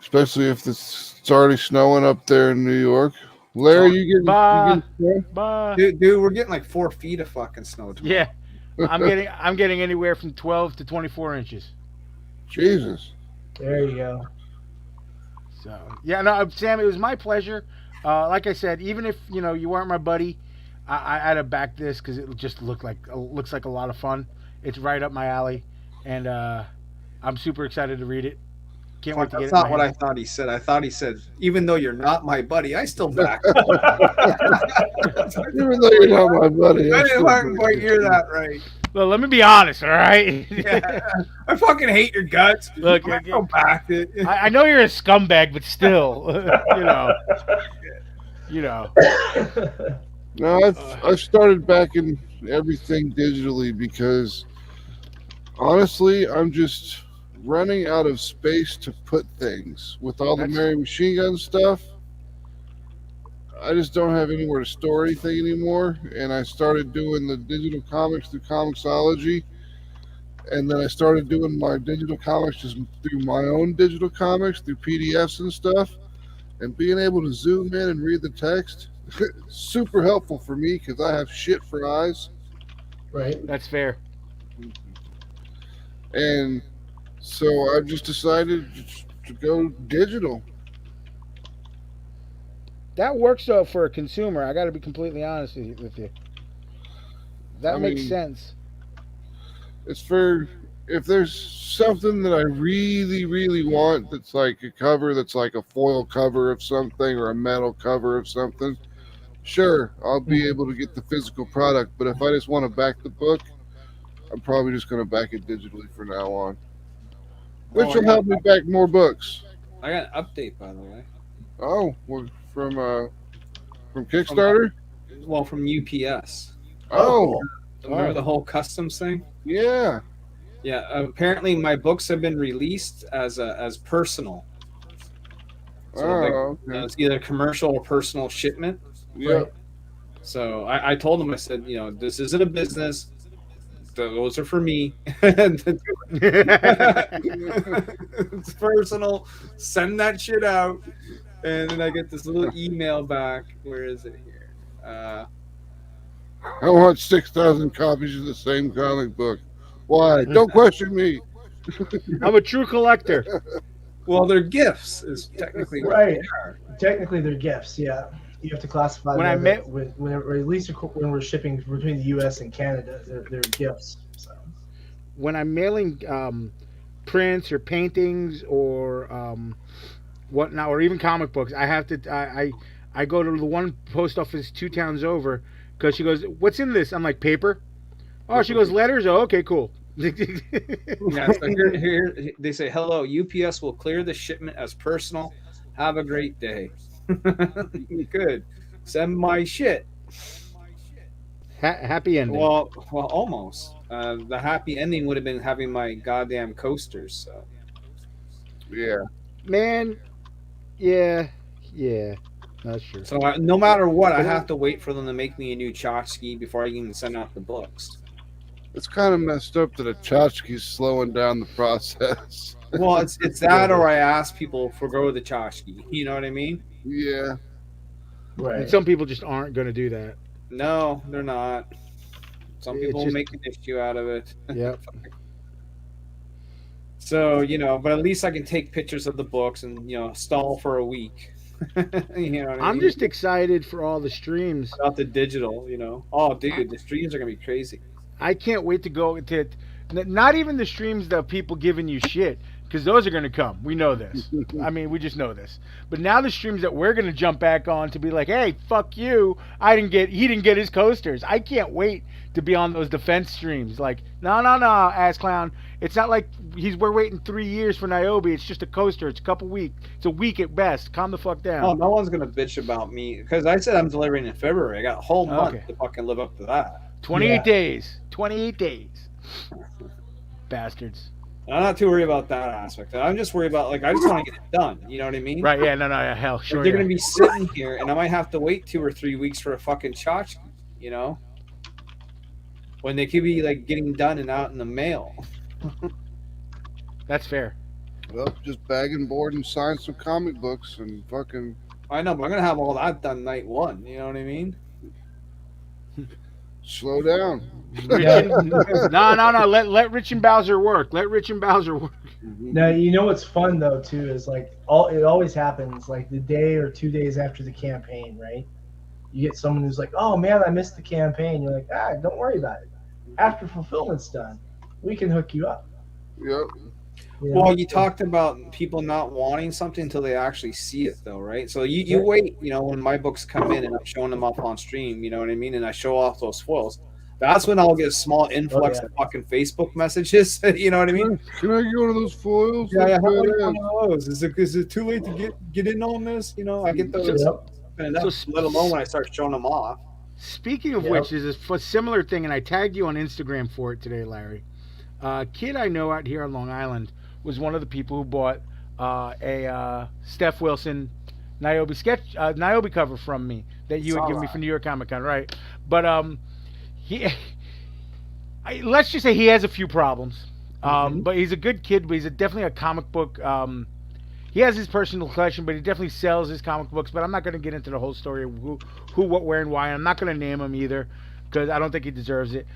especially if it's already snowing up there in New York. Larry, you getting snow? Bye. Dude, we're getting like 4 feet of fucking snow tomorrow. Yeah, I'm getting anywhere from 12 to 24 inches. Jesus. There you go. So yeah, no, Sam, it was my pleasure. Like I said, even if you weren't my buddy, I had to back this because it just looks like a lot of fun. It's right up my alley, and I'm super excited to read it. Can't wait to get it. That's not what I thought he said. I thought he said, even though you're not my buddy, I still back. Even though you're not my buddy, I didn't quite hear that right. Well, let me be honest, all right? Yeah. I fucking hate your guts. Look, I go back it. I know you're a scumbag, but still, No, I've started backing everything digitally because honestly, I'm just running out of space to put things with all the Mary Machine Gun stuff. I just don't have anywhere to store anything anymore, and I started doing the digital comics through Comixology, and then I started doing my digital comics just through my own digital comics through PDFs and stuff, and being able to zoom in and read the text super helpful for me because I have shit for eyes, Right. That's fair. and so I've just decided to go digital. That works though for a consumer. I got to be completely honest with you. That I makes mean, sense. it's for if there's something that I really, really want that's like a cover that's like a foil cover of something or a metal cover of something. Sure, I'll be able to get the physical product, but if I just want to back the book, I'm probably just going to back it digitally from now on, which will help me back more books. I got an update, by the way. Oh, well, from Kickstarter. From UPS. Oh, Remember the whole customs thing? yeah. Yeah. Apparently, my books have been released as personal. So Oh, okay. it's either commercial or personal shipment. Yeah. So I told them, I said, this isn't a business. Those are for me. It's personal. Send that shit out. And then I get this little email back. Where is it here? I want 6,000 copies of the same comic book. Why? Don't question me. I'm a true collector. Well, they're gifts is technically what Right. they are. Technically, they're gifts. Yeah, you have to classify When them I met- or at least when we're shipping between the U.S. and Canada, they're gifts. So. When I'm mailing prints or paintings or whatnot, or even comic books, I have to. I go to the one post office 2 towns over because she goes, "What's in this?" I'm like, "Paper." Oh, she goes, "Letters." Oh, okay, cool. Yeah, so here they say, "Hello, UPS will clear the shipment as personal. Have a great day." Good. Send my shit. Happy ending. Well, almost. The happy ending would have been having my goddamn coasters. So. Yeah. Man, yeah, that's true. So no matter what, I have to wait for them to make me a new tchotchke before I even send out the books. It's kind of messed up that a tchotchke's slowing down the process. Well, it's that, or I ask people forgo the tchotchke. You know what I mean? Yeah. Right. And some people just aren't going to do that. No, they're not. Some It's people just- make an issue out of it. Yep. So, but at least I can take pictures of the books and, stall for a week. You know what I I'm mean? just excited for all the streams. About the digital, Oh, dude, the streams are going to be crazy. I can't wait to go to not even the streams that people giving you shit, because those are going to come. We know this. I mean, we just know this. But now the streams that we're going to jump back on to be like, hey, fuck you. He didn't get his coasters. I can't wait to be on those defense streams. Like, no, ass clown. It's not like we're waiting 3 years for Niobe. It's just a coaster. It's a couple weeks. It's a week at best. Calm the fuck down. Oh, no one's going to bitch about me because I said I'm delivering in February. I got a whole month to fucking live up to that. 28 days. 28 days. Bastards. I'm not too worried about that aspect. I'm just worried about, I just want to get it done. You know what I mean? Right, yeah, no, hell, sure. They're going to be sitting here, and I might have to wait 2 or 3 weeks for a fucking tchotchke, when they could be, getting done and out in the mail. That's fair. Well, just bag and board and sign some comic books and fucking. I know, but I'm going to have all that done night one. You know what I mean? Slow down. No. Let Rich and Bowser work. Now you know what's fun though too is it always happens the day or 2 days after the campaign, right? You get someone who's like, "Oh man, I missed the campaign." You're like, don't worry about it. After fulfillment's done, we can hook you up. Yep. Well, you talked about people not wanting something until they actually see it, though, right? So you wait, when my books come in and I'm showing them up on stream, you know what I mean? And I show off those foils. That's when I'll get a small influx of fucking Facebook messages. You know what I mean? Can I get one of those foils? Yeah, how many one of those? Is it too late to get in on this? I get those. And that's let alone when I start showing them off. Speaking of which, there's a similar thing, and I tagged you on Instagram for it today, Larry. A kid I know out here on Long Island was one of the people who bought a Steph Wilson Niobe cover from me that you had given me for New York Comic Con, right? But let's just say he has a few problems. But he's a good kid. But he's definitely a comic book. he has his personal collection, but he definitely sells his comic books. But I'm not going to get into the whole story of who, what, where, and why. I'm not going to name him either because I don't think he deserves it.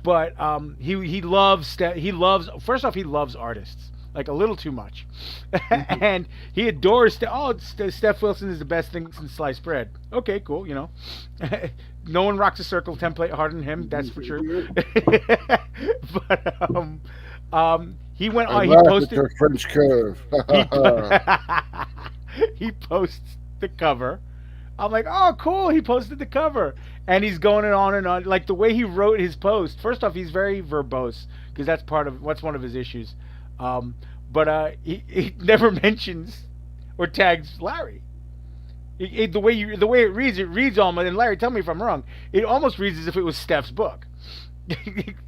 But he loves he loves, first off, he loves artists like a little too much, and he adores Steph Wilson is the best thing since sliced bread. Okay, cool, you know. No one rocks a circle template harder than him, that's for sure. But he went on. He posted your French curve. he posts the cover. I'm like, oh, cool. He posted the cover, and he's going on and on. Like the way he wrote his post. First off, he's very verbose because that's one of his issues. But he never mentions or tags Larry. The way it reads almost. And Larry, tell me if I'm wrong. It almost reads as if it was Steph's book.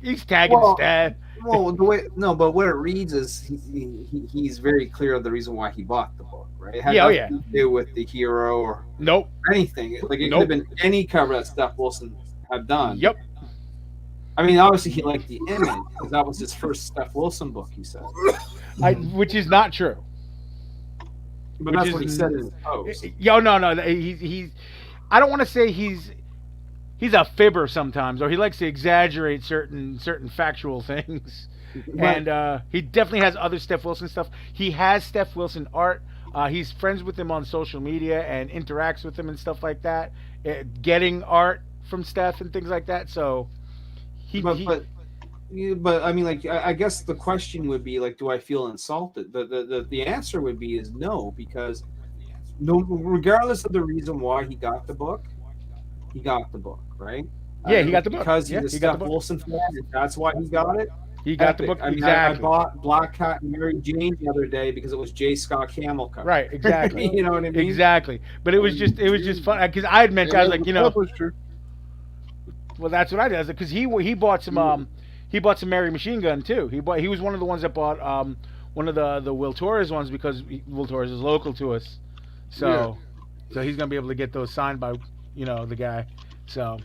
He's tagging Steph. Well, but what it reads is he's very clear of the reason why he bought the book, right? It had nothing to do with the hero or anything. Like it could have been any cover that Steph Wilson had done. Yep. I mean, obviously he liked the image because that was his first Steph Wilson book. He said, which is not true. But that's what he said in his post. No. He's. I don't want to say he's a fibber sometimes, or he likes to exaggerate certain factual things. Right. And he definitely has other Steph Wilson stuff. He has Steph Wilson art. He's friends with him on social media and interacts with him and stuff like that, getting art from Steph and things like that. So, but I mean, like, I guess the question would be like, do I feel insulted? The answer would be is no, because regardless of the reason why he got the book, right? Yeah, he got the book because he's a Steph Wilson fan, and that's why he got it. He got the book. I mean, exactly. I bought Black Cat and Mary Jane the other day because it was J. Scott Campbell cover. Right, exactly. You know what I mean? Exactly. But it was just fun because I had mentioned, I was like, you know, well, that's what I did. Because he bought some Mary Machine Gun too. He was one of the ones that bought one of the Will Torres ones because Will Torres is local to us, so he's gonna be able to get those signed by the guy. So,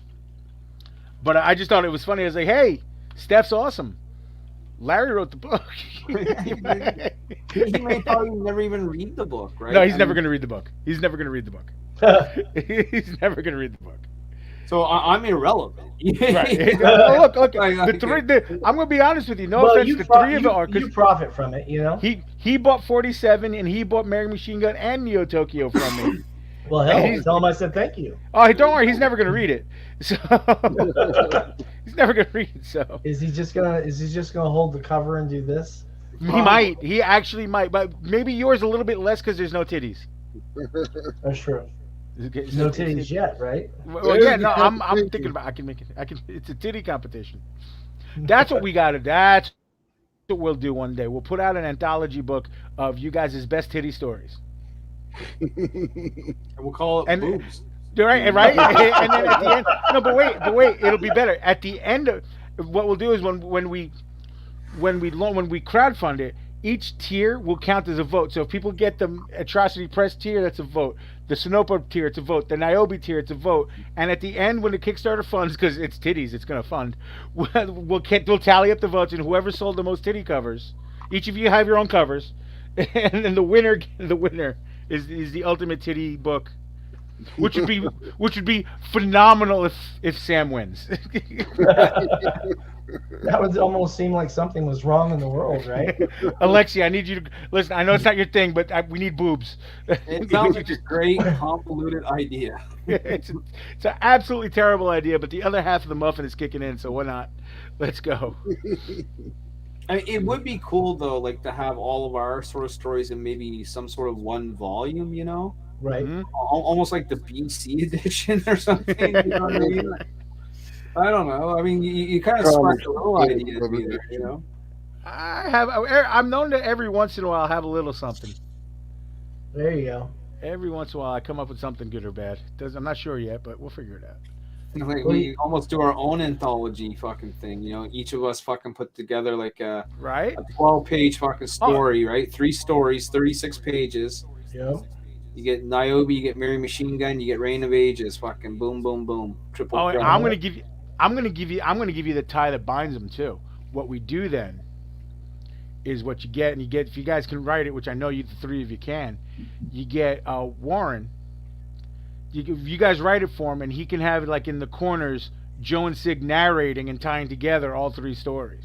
but I just thought it was funny. I was like, hey, Steph's awesome. Larry wrote the book. He may probably never even read the book, right? No, he's never going to read the book. He's never going to read the book. He's never going to read the book. So I'm irrelevant. Right. Look. I'm going to be honest with you. No offense. The three of it are. You profit from it, He bought 47, and he bought Mary Machine Gun and Neo Tokyo from me. Well, hell, tell him I said thank you. Oh, don't worry. He's never going to read it. So he's never going to read it. So is he just gonna hold the cover and do this? He might. He actually might. But maybe yours a little bit less because there's no titties. That's true. No titties yet, right? Well, yeah. No, I'm thinking about. I can make it. It's a titty competition. That's what we got to. That's what we'll do one day. We'll put out an anthology book of you guys' best titty stories. And we'll call it boobs. Right. And then at the end, no, but wait, it'll be better. At the end of what we'll do is when we crowdfund it, each tier will count as a vote. So if people get the Atrocity Press tier, that's a vote. The Sinopo tier, it's a vote. The Niobe tier, it's a vote. And at the end, when the Kickstarter funds, because it's titties, it's going to fund, we'll tally up the votes, and whoever sold the most titty covers, each of you have your own covers, and then the winner is the ultimate titty book. Which would be phenomenal if Sam wins. That would almost seem like something was wrong in the world, right? Alexi, I need you to listen. I know it's not your thing, but we need boobs. It sounds like a great convoluted idea. It's an absolutely terrible idea, but the other half of the muffin is kicking in, so why not? Let's go. I mean, it would be cool though, like to have all of our sort of stories in maybe some sort of one volume, Right. Mm-hmm. Almost like the BC edition or something. You know what I mean? I don't know. I mean, you kind of sparked a little idea to me there, I'm known to every once in a while have a little something. There you go. Every once in a while I come up with something good or bad. I'm not sure yet, but we'll figure it out. Like we almost do our own anthology fucking thing, Each of us fucking put together like a 12-page fucking story, right? 3 stories, 36 pages. Yep. You get Niobe, you get Mary Machine Gun, you get Rayne of Ages, fucking boom, boom, boom, triple. Oh, I'm gonna give you the tie that binds them too. What we do then is what you get, and you get, if you guys can write it, which I know you, the three of you can, you get Warren. You guys write it for him, and he can have it like in the corners, Joe and Sig narrating and tying together all three stories.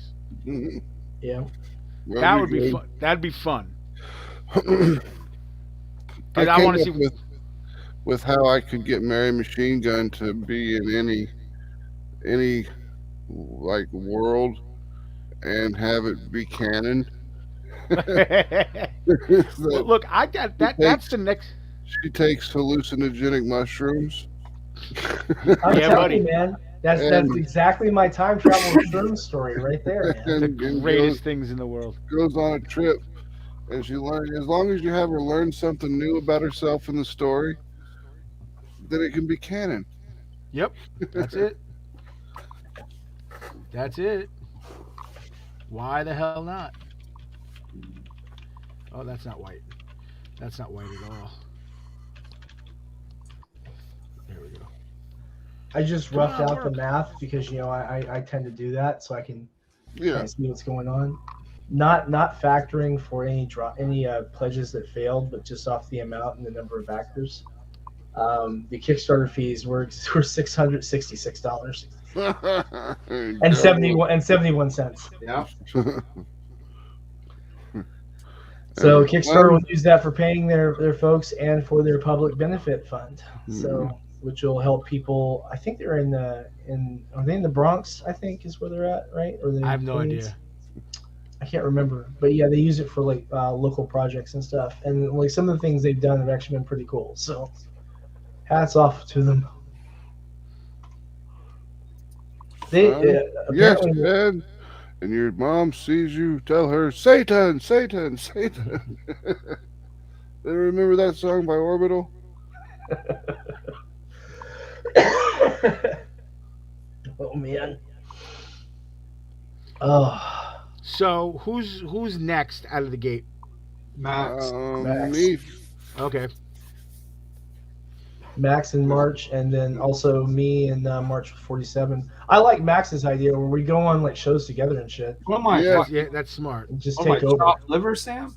Yeah. That would be fun. That'd be fun. I want to came see up with how I could get Mary Machine Gun to be in any like world and have it be canon. Well, look, I got that. That's the next. She takes hallucinogenic mushrooms. I'm Yeah, telling buddy. you, man. That's exactly my time travel return story right there, man. The greatest things in the world. Goes on a trip, and she learns. As long as you have her learn something new about herself in the story, then it can be canon. Yep, that's it. That's it. Why the hell not? Oh, that's not white. That's not white at all. There we go. I just roughed out the math because I tend to do that so I can see what's going on. Not factoring for any pledges that failed, but just off the amount and the number of backers. The Kickstarter fees were $666 and 71 cents. Yeah. So Kickstarter will use that for paying their folks and for their public benefit fund. So which will help people. I think they're are they in the Bronx? I think is where they're at, right? Or I have no idea. I can't remember, but yeah, they use it for like local projects and stuff. And like some of the things they've done have actually been pretty cool. So hats off to them. They yes, apparently. Dad. And your mom sees you, tell her, Satan, Satan, Satan. They remember that song by Orbital? Oh, man. Oh. So who's next out of the gate? Max. Me. Okay. Max in March, and then also me in March 47. I like Max's idea where we go on like shows together and shit. What am I? Yeah, that's smart. And just What am take I, over. chopped liver, Sam?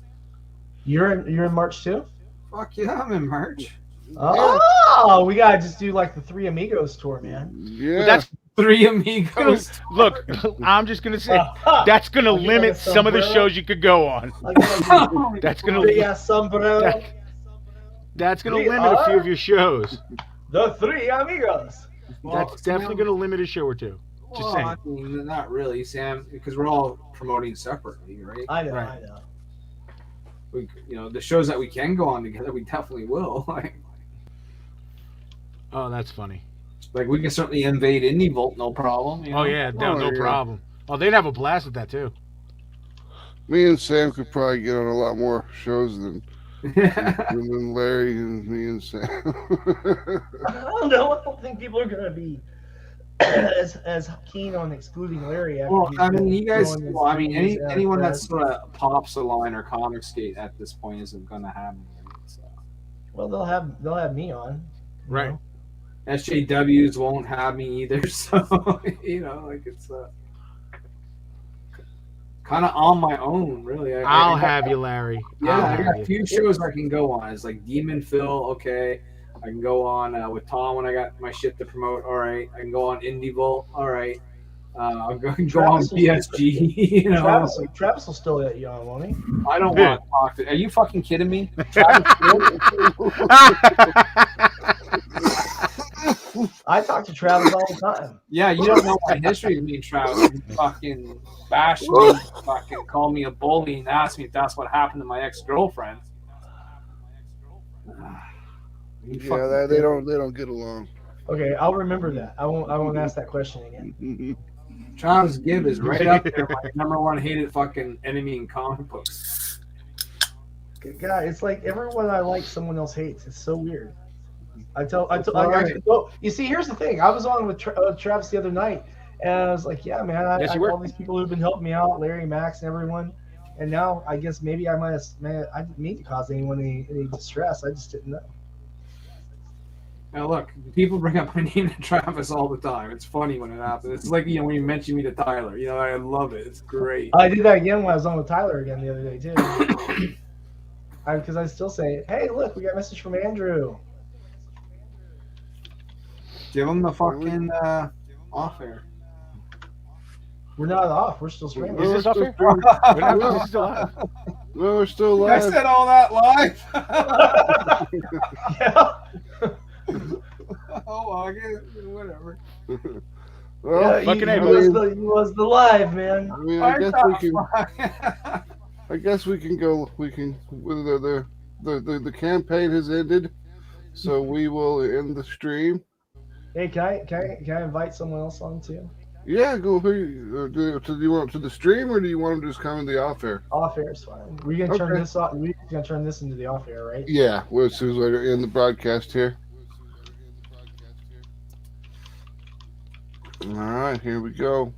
You're in March too? Fuck yeah, I'm in March. Oh, we gotta just do like the Three Amigos tour, man. Yeah. But that's Three Amigos. look. I'm just gonna say that's gonna limit some of the shows you could go on. That's gonna That's gonna limit a few of your shows. The Three Amigos. That's definitely gonna limit a show or two. Just saying. I mean, not really, Sam, because we're all promoting separately, right? I know, Right. I know. We, the shows that we can go on together, we definitely will. Oh, that's funny. Like we can certainly invade Indie Volt, no problem. Oh yeah, no problem. Oh, they'd have a blast with that too. Me and Sam could probably get on a lot more shows than Larry and me and Sam. I don't know. I don't think people are gonna be as keen on excluding Larry. After Well, I mean, you guys. going Well, I mean, as anyone that press. sort of pops a line or comic skate at this point isn't going to have me. So. Well, they'll have me on. you Right. know? SJWs won't have me either, so like it's kind of on my own, really. I'll have you, Larry. Yeah, I'll I have got a you. few shows I can go on. It's like Demon Phil, okay. I can go on with Tom when I got my shit to promote. All right, I can go on Indie Volt. All right, I'll go on Travis will- PSG. Travis will still let you on, won't he? I don't want to talk to. Are you fucking kidding me? Travis, I talk to Travis all the time. yeah, you don't know my history of me and Travis. You fucking bashed me, fucking called me a bully, and asked me if that's what happened to my ex-girlfriend. Yeah, they don't get along. Okay, I'll remember that. I won't ask that question again. Travis Gibb is right up there, my number one hated fucking enemy in comic books. God, it's like everyone I like, someone else hates. It's so weird. You see, here's the thing. I was on with Travis the other night, and I was like, "Yeah, man, I you were. all these people who've been helping me out, Larry, Max, and everyone." And now I guess maybe I I didn't mean to cause anyone any distress. I just didn't know. Now look, people bring up my name to Travis all the time. It's funny when it happens. It's like when you mention me to Tyler. I love it. It's great. I did that again when I was on with Tyler again the other day too. Because I still say, "Hey, look, we got a message from Andrew." Give him the fucking off air. We're not off. We're still streaming. No, Is we're this up still here? streaming. We're not, this is still live. No, we're still I live. said all that live. Yeah. Oh, I guess, whatever. Well, Fucking A, he brother. was the live, man. I mean, I guess we can go. We can. The campaign has ended, so we will end the stream. Hey, can I invite someone else on too? Yeah, go. Do you want to the stream, or do you want them to just come in the off air? Off air is fine. We're gonna turn Okay. this off. We're gonna turn this into the off air, right? Yeah, well, as soon as I end the broadcast here. All right, here we go.